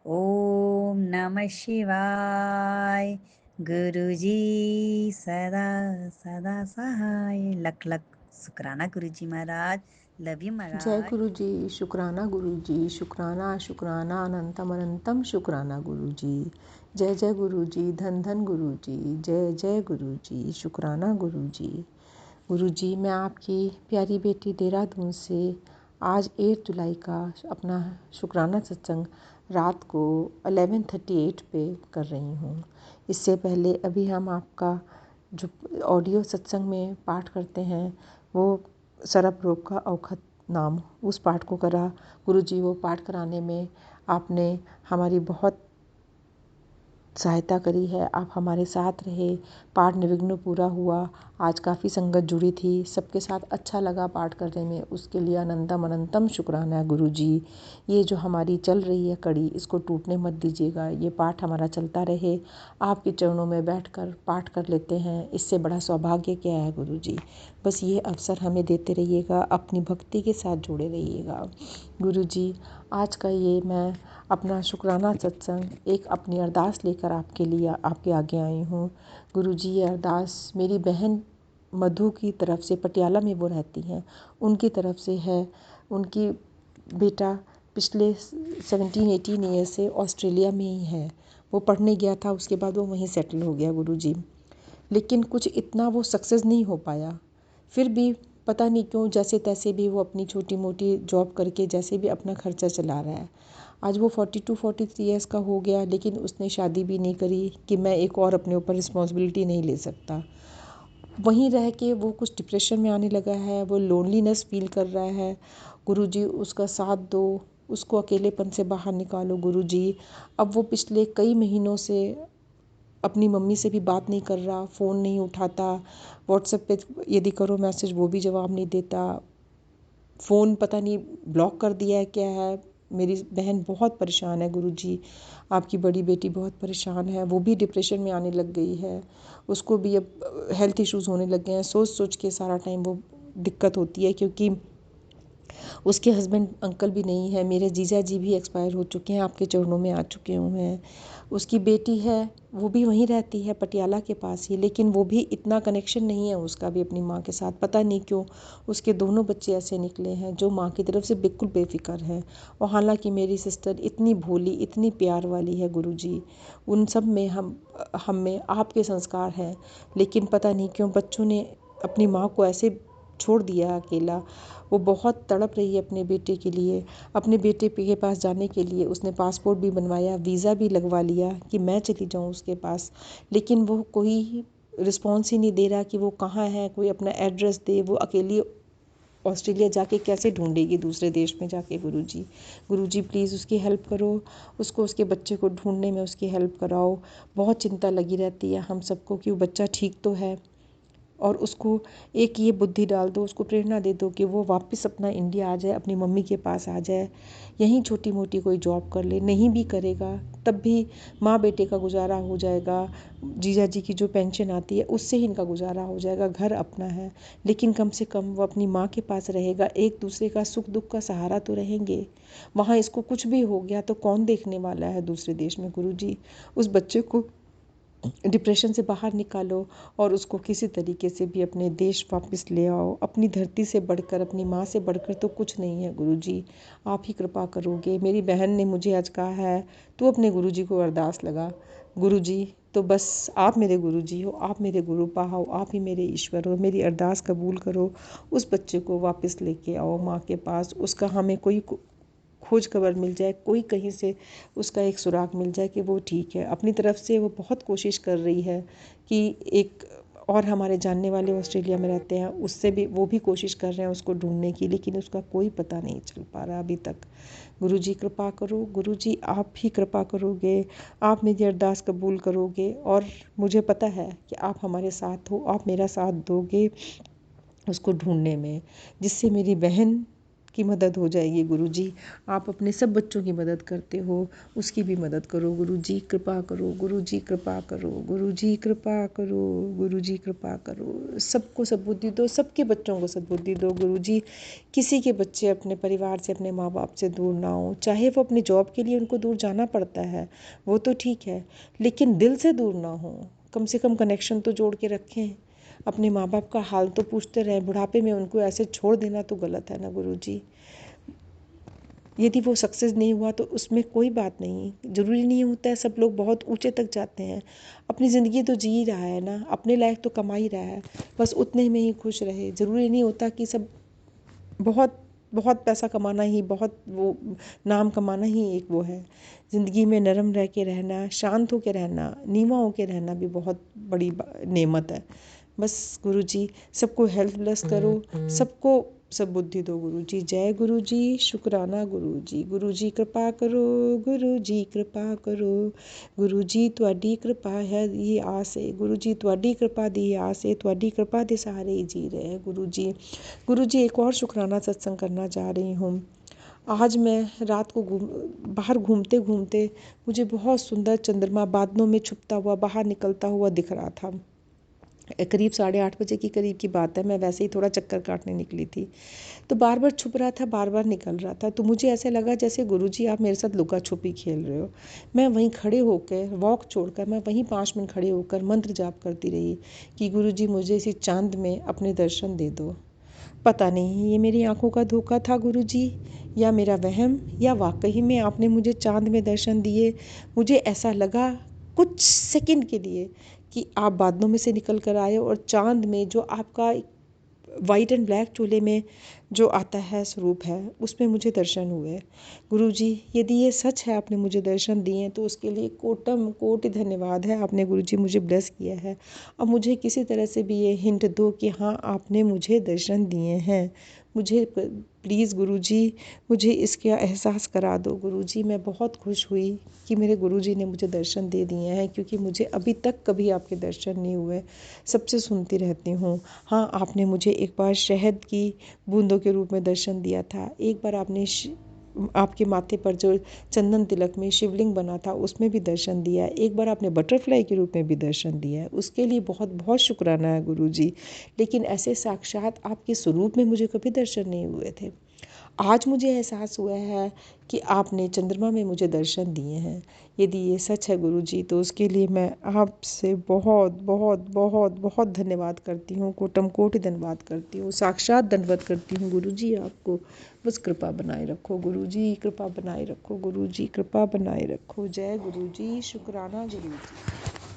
ओम नमः शिवाय। गुरु जी सदा सदा सहाय। लख लख शुक्राना गुरुजी महाराज। लव यू जय महाराज। गुरु जी, शुक्राना गुरु जी, शुक्राना शुक्राना अनंतम अनंतम शुक्राना गुरु जी। जय जय गुरु जी, धन धन गुरु जी, जय जय गुरु जी, शुक्राना गुरु जी। गुरु जी, मैं आपकी प्यारी बेटी देहरादून से आज 8 जुलाई का अपना शुक्राना सत्संग रात को 11:38 पे कर रही हूँ। इससे पहले अभी हम आपका जो ऑडियो सत्संग में पाठ करते हैं वो सरप रोग का औखत नाम, उस पाठ को करा। गुरु जी, वो पाठ कराने में आपने हमारी बहुत सहायता करी है। आप हमारे साथ रहे, पाठ निर्विघ्न पूरा हुआ। आज काफ़ी संगत जुड़ी थी, सबके साथ अच्छा लगा पाठ करने में, उसके लिए अनंतम अनंतम शुक्राना है गुरु जी। ये जो हमारी चल रही है कड़ी, इसको टूटने मत दीजिएगा। ये पाठ हमारा चलता रहे। आपके चरणों में बैठकर पाठ कर लेते हैं, इससे बड़ा सौभाग्य क्या है गुरु जी। बस ये अवसर हमें देते रहिएगा, अपनी भक्ति के साथ जुड़े रहिएगा गुरु जी। आज का ये मैं अपना शुक्राना सत्संग एक अपनी अरदास लेकर आपके लिए आपके आगे आई हूँ गुरु जी। ये अरदास मेरी बहन मधु की तरफ से, पटियाला में वो रहती हैं, उनकी तरफ से है। उनकी बेटा पिछले 17-18 ईयर से ऑस्ट्रेलिया में ही है। वो पढ़ने गया था, उसके बाद वो वहीं सेटल हो गया गुरु जी। लेकिन कुछ इतना वो सक्सेस नहीं हो पाया। फिर भी पता नहीं क्यों जैसे तैसे भी वो अपनी छोटी मोटी जॉब करके जैसे भी अपना खर्चा चला रहा है। आज वो 42-43 ईयर्स का हो गया, लेकिन उसने शादी भी नहीं करी कि मैं एक और अपने ऊपर रिस्पॉन्सिबिलिटी नहीं ले सकता। वहीं रह के वो कुछ डिप्रेशन में आने लगा है, वो लोनलीनेस फील कर रहा है। गुरुजी उसका साथ दो, उसको अकेलेपन से बाहर निकालो गुरुजी। अब वो पिछले कई महीनों से अपनी मम्मी से भी बात नहीं कर रहा, फ़ोन नहीं उठाता, व्हाट्सएप पे यदि करो मैसेज वो भी जवाब नहीं देता, फ़ोन पता नहीं ब्लॉक कर दिया है क्या है। मेरी बहन बहुत परेशान है गुरुजी, आपकी बड़ी बेटी बहुत परेशान है, वो भी डिप्रेशन में आने लग गई है, उसको भी अब हेल्थ इश्यूज़ होने लग गए हैं। सोच सोच के सारा टाइम वो दिक्कत होती है, क्योंकि उसके हस्बैंड अंकल भी नहीं है, मेरे जीजा जी भी एक्सपायर हो चुके हैं, आपके चरणों में आ चुके हुए हैं। उसकी बेटी है, वो भी वहीं रहती है पटियाला के पास ही, लेकिन वो भी इतना कनेक्शन नहीं है उसका भी अपनी माँ के साथ। पता नहीं क्यों उसके दोनों बच्चे ऐसे निकले हैं जो माँ की तरफ से बिल्कुल बेफिक्र हैं। और हालांकि मेरी सिस्टर इतनी भोली, इतनी प्यार वाली है गुरुजी, उन सब में हम में आपके संस्कार हैं, लेकिन पता नहीं क्यों बच्चों ने अपनी माँ को ऐसे छोड़ दिया अकेला। वो बहुत तड़प रही है अपने बेटे के लिए, अपने बेटे के पास जाने के लिए उसने पासपोर्ट भी बनवाया, वीज़ा भी लगवा लिया कि मैं चली जाऊं उसके पास, लेकिन वो कोई रिस्पॉन्स ही नहीं दे रहा कि वो कहाँ है, कोई अपना एड्रेस दे। वो अकेली ऑस्ट्रेलिया जाके कैसे ढूंढेगी दूसरे देश में जाके गुरुजी। गुरुजी प्लीज़ उसकी हेल्प करो, उसको उसके बच्चे को ढूंढने में उसकी हेल्प कराओ। बहुत चिंता लगी रहती है हम सबको कि वो बच्चा ठीक तो है, और उसको एक ये बुद्धि डाल दो, उसको प्रेरणा दे दो कि वो वापस अपना इंडिया आ जाए, अपनी मम्मी के पास आ जाए, यहीं छोटी मोटी कोई जॉब कर ले। नहीं भी करेगा तब भी माँ बेटे का गुजारा हो जाएगा, जीजा जी की जो पेंशन आती है उससे ही इनका गुजारा हो जाएगा, घर अपना है, लेकिन कम से कम वो अपनी माँ के पास रहेगा, एक दूसरे का सुख दुख का सहारा तो रहेंगे। वहाँ इसको कुछ भी हो गया तो कौन देखने वाला है दूसरे देश में गुरुजी। उस बच्चे को डिप्रेशन से बाहर निकालो और उसको किसी तरीके से भी अपने देश वापस ले आओ। अपनी धरती से बढ़कर, अपनी माँ से बढ़कर तो कुछ नहीं है गुरुजी, आप ही कृपा करोगे। मेरी बहन ने मुझे आज कहा है तू अपने गुरुजी को अरदास लगा। गुरुजी तो बस आप मेरे गुरुजी हो, आप मेरे गुरुपा हो, आप ही मेरे ईश्वर हो। मेरी अरदास कबूल करो, उस बच्चे को वापस लेके आओ माँ के पास, उसका हमें कोई खोज खबर मिल जाए, कोई कहीं से उसका एक सुराग मिल जाए कि वो ठीक है। अपनी तरफ से वो बहुत कोशिश कर रही है कि एक और हमारे जानने वाले ऑस्ट्रेलिया में रहते हैं, उससे भी वो भी कोशिश कर रहे हैं उसको ढूंढने की, लेकिन उसका कोई पता नहीं चल पा रहा अभी तक। गुरुजी कृपा करो, गुरुजी आप ही कृपा करोगे, आप मेरी अरदास कबूल करोगे, और मुझे पता है कि आप हमारे साथ हो, आप मेरा साथ दोगे उसको ढूंढने में, जिससे मेरी बहन की मदद हो जाएगी। गुरुजी आप अपने सब बच्चों की मदद करते हो, उसकी भी मदद करो गुरुजी, कृपा करो गुरुजी, कृपा करो गुरुजी, कृपा करो गुरुजी, कृपा करो। सबको सद्बुद्धि दो, सबके बच्चों को सद्बुद्धि दो गुरुजी। किसी के बच्चे अपने परिवार से, अपने माँ बाप से दूर ना हो, चाहे वो अपनी जॉब के लिए उनको दूर जाना पड़ता है वो तो ठीक है, लेकिन दिल से दूर ना हो, कम से कम कनेक्शन तो जोड़ के रखें। अपने माँ बाप का हाल तो पूछते रहें, बुढ़ापे में उनको ऐसे छोड़ देना तो गलत है ना गुरुजी। यदि वो सक्सेस नहीं हुआ तो उसमें कोई बात नहीं, ज़रूरी नहीं होता है सब लोग बहुत ऊंचे तक जाते हैं। अपनी ज़िंदगी तो जी ही रहा है ना, अपने लायक तो कमा ही रहा है, बस उतने में ही खुश रहे। ज़रूरी नहीं होता कि सब बहुत बहुत पैसा कमाना ही, बहुत वो नाम कमाना ही एक वो है। ज़िंदगी में नरम रह के रहना, शांत होके रहना, नीवा होके रहना भी बहुत बड़ी नेमत है। बस गुरुजी सबको हेल्थ ब्लेस करो, सबको सब बुद्धि दो गुरुजी। जय गुरुजी, शुक्राना गुरुजी। गुरुजी कृपा करो, गुरुजी कृपा करो, गुरुजी ਤੁਹਾਡੀ कृपा है ਦੀ आस है, गुरुजी ਤੁਹਾਡੀ कृपा ਦੀ आस है, ਤੁਹਾਡੀ कृपा ਦੇ सहारे ही जी रहे हैं गुरुजी। गुरुजी एक और शुक्राना सत्संग करना चाह रही हूँ। आज मैं रात को बाहर घूमते घूमते मुझे बहुत सुंदर चंद्रमा बादलों में छुपता हुआ बाहर निकलता हुआ दिख रहा था। करीब 8:30 बजे की करीब की बात है, मैं वैसे ही थोड़ा चक्कर काटने निकली थी, तो बार बार छुप रहा था, बार बार निकल रहा था, तो मुझे ऐसे लगा जैसे गुरुजी आप मेरे साथ लुका छुपी खेल रहे हो। मैं वहीं खड़े होकर, वॉक छोड़कर मैं वहीं 5 मिनट खड़े होकर मंत्र जाप करती रही कि गुरुजी मुझे इसी चांद में अपने दर्शन दे दो। पता नहीं ये मेरी आंखों का धोखा था गुरुजी, या मेरा वहम, या वाकई में आपने मुझे चांद में दर्शन दिए। मुझे ऐसा लगा कुछ सेकंड के लिए कि आप बादलों में से निकल कर आए और चांद में जो आपका वाइट एंड ब्लैक चोले में जो आता है स्वरूप है उसमें मुझे दर्शन हुए। गुरुजी यदि ये सच है आपने मुझे दर्शन दिए तो उसके लिए कोटि कोटि धन्यवाद है। आपने गुरुजी मुझे ब्लेस किया है। अब मुझे किसी तरह से भी ये हिंट दो कि हाँ आपने मुझे दर्शन दिए हैं। मुझे प्लीज़ गुरुजी मुझे इसका एहसास करा दो। गुरुजी मैं बहुत खुश हुई कि मेरे गुरुजी ने मुझे दर्शन दे दिए हैं, क्योंकि मुझे अभी तक कभी आपके दर्शन नहीं हुए। सबसे सुनती रहती हूँ। हाँ आपने मुझे एक बार शहद की बूंदों के रूप में दर्शन दिया था। एक बार आपने आपके माथे पर जो चंदन तिलक में शिवलिंग बना था उसमें भी दर्शन दिया है। एक बार आपने बटरफ्लाई के रूप में भी दर्शन दिया है। उसके लिए बहुत बहुत शुक्राना है गुरुजी। लेकिन ऐसे साक्षात आपके स्वरूप में मुझे कभी दर्शन नहीं हुए थे। आज मुझे एहसास हुआ है कि आपने चंद्रमा में मुझे दर्शन दिए हैं। यदि ये सच है गुरुजी तो उसके लिए मैं आपसे बहुत बहुत बहुत बहुत धन्यवाद करती हूँ। कोटम कोटि धन्यवाद करती हूँ। साक्षात धन्यवाद करती हूँ गुरुजी। आपको बस कृपा बनाए रखो गुरुजी, कृपा बनाए रखो गुरुजी, कृपा बनाए रखो। जय गुरुजी। शुक्राना गुरुजी।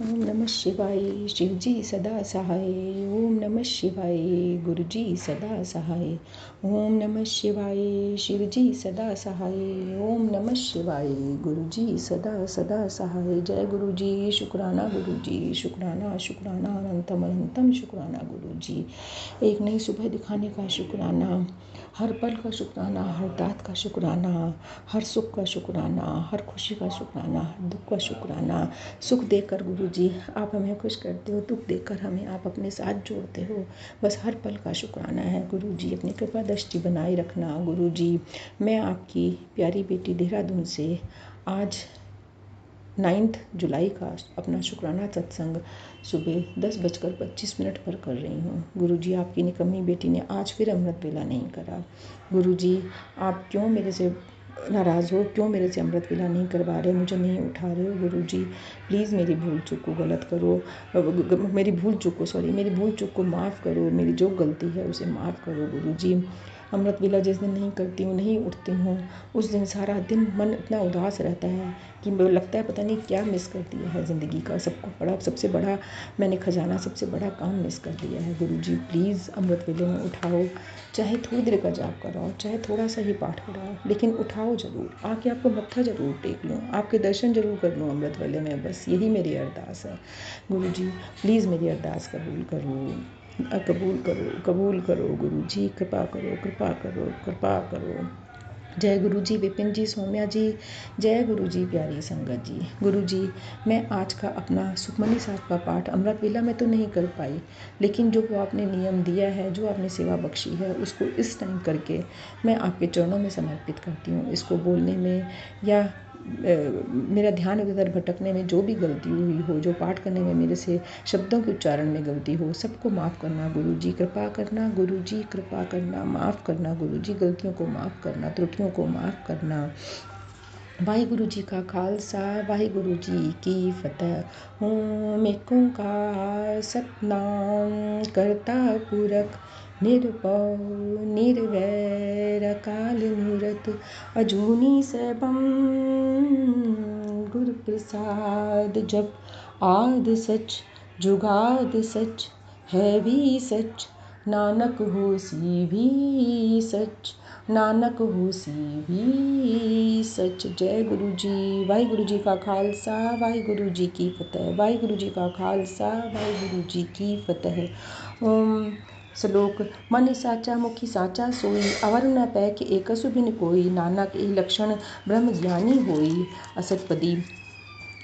ओम नमः शिवाय। शिवजी सदा सहाय। ओम नमः शिवाय। गुरुजी सदा सहाय। ओम नमः शिवाय। शिवजी सदा सहाय। ओम नमः शिवाय। गुरुजी सदा सदा सहाय। जय गुरुजी। शुक्राना गुरुजी। शुक्राना शुक्राना अनंतम अनंतम शुक्राना गुरुजी। एक नई सुबह दिखाने का शुक्राना, हर पल का शुक्राना, हर दात का शुक्राना, हर सुख का शुक्राना, हर खुशी का शुक्राना, हर दुख का शुक्राना। सुख देकर गुरुजी आप हमें खुश करते हो, दुख देकर हमें आप अपने साथ जोड़ते हो। बस हर पल का शुक्राना है गुरुजी। अपनी कृपा दृष्टि बनाए रखना गुरुजी। मैं आपकी प्यारी बेटी देहरादून से आज 9 जुलाई का अपना शुक्राना सत्संग सुबह 10:25 पर कर रही हूँ। गुरुजी आपकी निकम्मी बेटी ने आज फिर अमृत वेला नहीं करा। गुरुजी आप क्यों मेरे से नाराज़ हो, क्यों मेरे से अमृत वेला नहीं करवा रहे, मुझे नहीं उठा रहे हो गुरुजी। प्लीज़ मेरी भूल चूक को गलत करो, मेरी भूल चूक को माफ़ करो। मेरी जो गलती है उसे माफ़ करो गुरुजी। अमृत वेला जिस दिन नहीं करती हूँ, नहीं उठती हूँ, उस दिन सारा दिन मन इतना उदास रहता है कि मुझे लगता है पता नहीं क्या मिस कर दिया है ज़िंदगी का। सबसे बड़ा मैंने खजाना, सबसे बड़ा काम मिस कर दिया है गुरुजी। प्लीज़ अमृत वेले में उठाओ, चाहे थोड़ी देर का जाप कराओ, चाहे थोड़ा सा ही पाठ कराओ, लेकिन उठाओ ज़रूर। आके आपको मत्था ज़रूर टेक लूँ, आपके दर्शन ज़रूर कर लूँ अमृत वेले में। बस यही मेरी अरदास है गुरुजी। प्लीज़ मेरी अरदास कबूल करो गुरुजी। कृपा करो, कृपा करो, कृपा करो। जय गुरुजी। विपिन जी, सौम्या जी, जय गुरुजी। प्यारी संगत जी, गुरुजी मैं आज का अपना सुखमनी साहब का पाठ अमृत वेला में तो नहीं कर पाई, लेकिन जो आपने नियम दिया है, जो आपने सेवा बख्शी है, उसको इस टाइम करके मैं आपके चरणों में समर्पित करती हूँ। इसको बोलने में या मेरा ध्यान इधर भटकने में जो भी गलती हुई हो, जो पाठ करने में मेरे से शब्दों के उच्चारण में गलती हो, सबको माफ़ करना गुरुजी। कृपा करना गुरुजी, कृपा करना, माफ़ करना गुरुजी। गलतियों को माफ़ करना, त्रुटियों को माफ़ करना। वाहिगुरु जी का खालसा, वाहिगुरु जी की फतेह। ओम एक ओंकार सतनाम करता पुरख निरभव निर्वैर अकाल मूरत अजूनी सैभम गुर प्रसाद। जप आद सच जुगाद सच है भी सच, नानक होसी भी सच, नानक होसी भी सच। जय गुरु जी। वाहिगुरु जी का खालसा, वाहिगुरु जी की फतेह। वाहिगुरु जी का खालसा, वाहिगुरु जी की फतेह। ओम श्लोक। मन साचा मुखी साचा सोई, अवर न पैख एकसु बिन कोई, नानक ए लक्षण ब्रह्म ज्ञानी होई। असतपदी।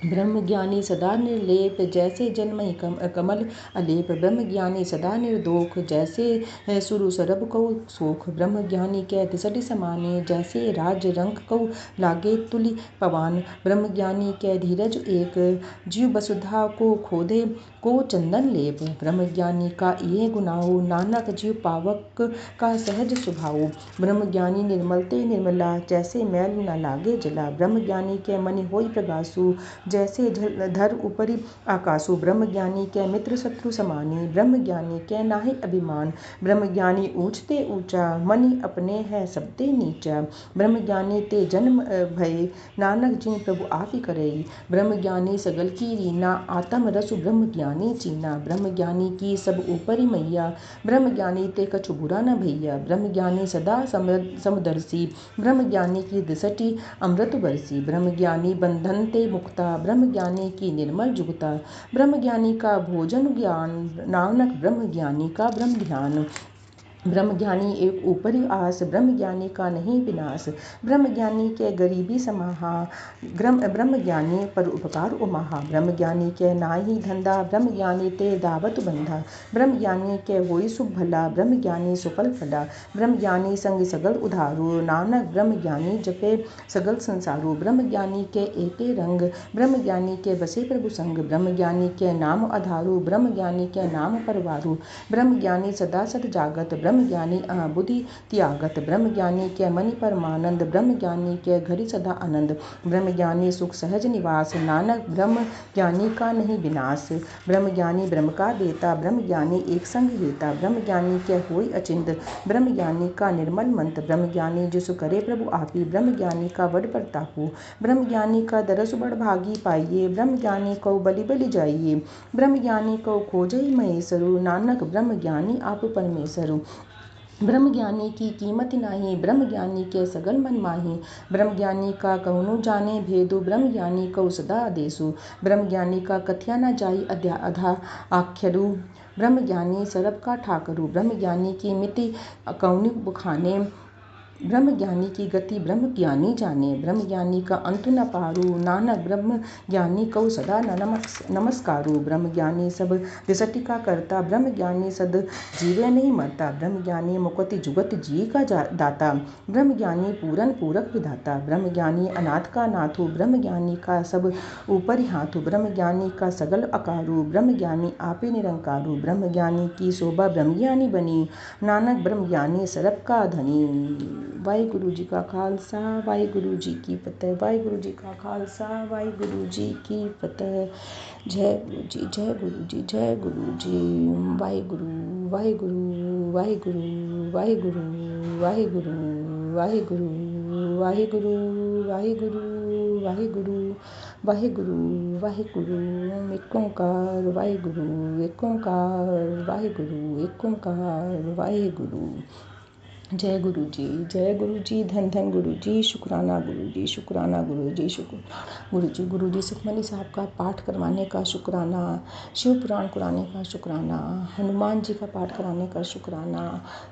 ब्रह्म ज्ञानी सदा निर्लेप, जैसे जन्महि कमल अलेप। ब्रह्म ज्ञानी सदा निर्दोख, जैसे सुरु सरब कौ सोख। ब्रह्म ज्ञानी कै तिसठि समाने, जैसे राज रंक कौ लागे तुलि पवान। ब्रह्म ज्ञानी कै धीरज एक, जीव वसुधा को खोदे को चंदन लेप। ब्रह्म ज्ञानी का ये गुनाहो, नानक जीव पावक का सहज स्वभाव। ब्रह्म ज्ञानी निर्मल ते निर्मला, जैसे मैल न लागे जला। ब्रह्म ज्ञानी के मनि होई प्रगासु, जैसे धर ऊपरी आकाशु ब्रह्मज्ञानी कै मित्र शत्रु समानी ब्रह्मज्ञानी कै नाहि अभिमान ब्रह्मज्ञानी ऊंचते ऊंचा मनि अपने है सबते नीचा ब्रह्मज्ञानी ते जन्म भय नानक जिन प्रभु आप ही करई ब्रह्मज्ञानी सगल की रीना आत्म रसु ब्रह्मज्ञानी चीना ब्रह्मज्ञानी की सब ऊपरी मैया ब्रह्मज्ञानी ते कछु बुरा न भैया ब्रह्मज्ञानी सदा समदर्शी ब्रह्मज्ञानी की दिसटी अमृत बरसी ब्रह्मज्ञानी बंधन ते मुक्ता ब्रह्मज्ञानी की निर्मल जुगता ब्रह्मज्ञानी का भोजन ज्ञान नानक ब्रह्मज्ञानी का ब्रह्म ध्यान ब्रह्मज्ञानी एक ऊपरी आस ब्रह्मज्ञानी का नहीं विनाश ब्रह्मज्ञानी के गरीबी समाहा ब्रह्मज्ञानी पर उपकार उमाहा ब्रह्मज्ञानी के नाहि धंधा ब्रह्मज्ञानी ते दावत बंधा ब्रह्मज्ञानी के होई शुभ भला ब्रह्मज्ञानी सुफल फला ब्रह्मज्ञानी संग सगल उधारू नानक ब्रह्मज्ञानी जपे सगल संसारू ब्रह्मज्ञानी के एके रंग ब्रह्मज्ञानी के बसे प्रभु संग ब्रह्मज्ञानी के नाम आधारू ब्रह्मज्ञानी के नाम परवारू ब्रह्मज्ञानी सदा सत जागत ब्रह्मज्ञानी बुद्धि त्यागत ब्रह्मज्ञानी के मनि परमानंद ब्रह्मज्ञानी के घरि सदा आनंद ब्रह्मज्ञानी सुख सहज निवास नानक ब्रह्मज्ञानी का नहीं विनाश ब्रह्मज्ञानी ब्रह्म का देता ब्रह्मज्ञानी एक संग हेता ब्रह्मज्ञानी के होई अचिंत ब्रह्मज्ञानी का निर्मल मंत्र ब्रह्मज्ञानी जिसु करे प्रभु आपी ब्रह्मज्ञानी का वड प्रतापु ब्रह्मज्ञानी का दरस बड़ भागी पाइये ब्रह्मज्ञानी को बलि बलि जाइए ब्रह्मज्ञानी को खोजई महेशरु नानक ब्रह्मज्ञानी आप परमेश्वरु ब्रह्मज्ञानी की कीमत नाही ब्रह्मज्ञानी के सगल मन माही ब्रह्मज्ञानी का कहुनु जाने भेदु ब्रह्मज्ञानी को सदा आदेशु ब्रह्मज्ञानी का कथ्या न जाई अधा आख्यरु ब्रह्मज्ञानी सरब का ठाकरु ब्रह्मज्ञानी की मिति कौनि बुखाने ब्रह्मज्ञानी की गति ब्रह्मज्ञानी जाने ब्रह्मज्ञानी का अंत न पारू नानक ब्रह्मज्ञानी को सदा नमस्कारु ब्रह्मज्ञानी सब दिसटी का करता ब्रह्मज्ञानी सद जीवे नहीं मरता ब्रह्मज्ञानी मुक्ति जुगत जी का दाता ब्रह्मज्ञानी पूरन पूरक विधाता ब्रह्मज्ञानी अनाथ का नाथु ब्रह्मज्ञानी का सब ऊपर हाथु ब्रह्मज्ञानी का सगल अकारु ब्रह्मज्ञानी आपे निरंकारु ब्रह्मज्ञानी की शोभा ब्रह्मज्ञानी बनी नानक ब्रह्मज्ञानी सरब का धनी वाहिगुरु जी का खालसा वाहिगुरु जी की फतेह वाहिगुरु जी का खालसा वाहिगुरु जी की फतेह जय गुरु जी जय गुरु जी जय गुरु जी वाहिगुरु वाहिगुरु वाहिगुरु वाहिगुरु वाहिगुरु वाहिगुरु वाहिगुरु वाहिगुरु वाहिगुरु वाहिगुरु वाहिगुरु एक ओंकार वाहिगुरु एक ओंकार वाहिगुरु एक ओंकार वाहिगुरु जय गुरु जी धन धन गुरु जी शुक्राना गुरु जी शुक्राना गुरु जी शुक्र गुरु जी सुखमनी साहब का पाठ करवाने का शुक्राना शिव पुराण कराने का शुक्राना हनुमान जी का पाठ कराने का शुक्राना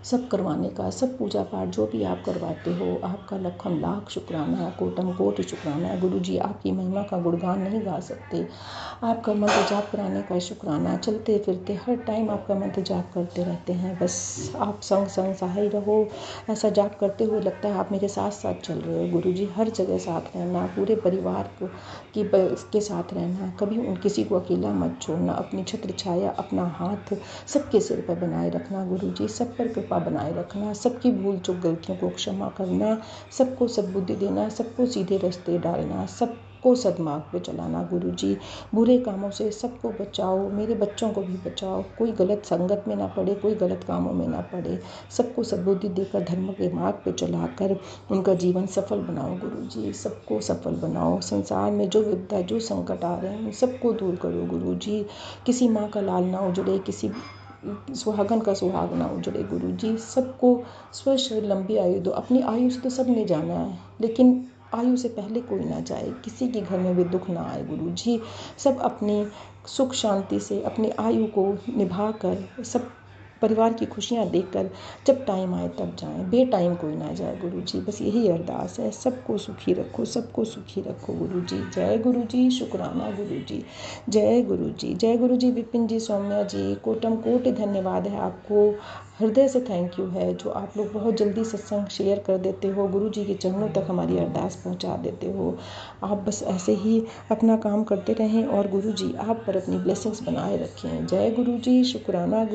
सब करवाने का सब पूजा पाठ जो भी आप करवाते हो आपका लखम लाख शुक्राना कोटम कोटि शुक्राना गुरु जी आपकी महिमा का गुणगान नहीं गा सकते आपका मंत्र जाप कराने का शुक्राना चलते फिरते हर टाइम आपका मंत्र जाप करते रहते हैं बस आप संग संग सहाय रहो ऐसा जाप करते हुए लगता है आप मेरे साथ साथ चल रहे हो गुरु जी हर जगह साथ रहना पूरे परिवार को के साथ रहना कभी किसी को अकेला मत छोड़ना अपनी छत्र छाया अपना हाथ सबके सिर पर बनाए रखना गुरु जी सब पर कृपा बनाए रखना सबकी भूल चूक गलतियों को क्षमा करना सबको सद्बुद्धि देना सबको सीधे रास्ते डालना सबको सदमार्ग पे चलाना गुरु जी बुरे कामों से सबको बचाओ मेरे बच्चों को भी बचाओ कोई गलत संगत में ना पड़े कोई गलत कामों में ना पड़े सबको सद्बुद्धि देकर धर्म के मार्ग पे चलाकर उनका जीवन सफल बनाओ गुरु जी सबको सफल बनाओ संसार में जो विपदा जो संकट आ रहे हैं उन सबको दूर करो गुरु जी किसी माँ का लाल ना उजड़े किसी सुहागन का सुहाग ना उजड़े गुरु जी सबको स्वस्थ लंबी आयु दो अपनी आयु से तो सब ने जाना है लेकिन आयु से पहले कोई ना जाए किसी के घर में भी दुख ना आए गुरु जी सब अपनी सुख शांति से अपनी आयु को निभा कर सब परिवार की खुशियाँ देखकर जब टाइम आए तब जाएं बेटाइम कोई ना जाए गुरु जी बस यही अरदास है सबको सुखी रखो गुरु जी जय गुरु जी शुक्राना गुरु जी जय गुरु जी विपिन जी सौम्या जी कोटम कोटि धन्यवाद है आपको हृदय से थैंक यू है जो आप लोग बहुत जल्दी सत्संग शेयर कर देते हो गुरु जी के चरणों तक हमारी अरदास पहुंचा देते हो आप बस ऐसे ही अपना काम करते रहें और गुरु जी आप पर अपनी ब्लेसिंग्स बनाए रखें जय गुरु जी शुक्राना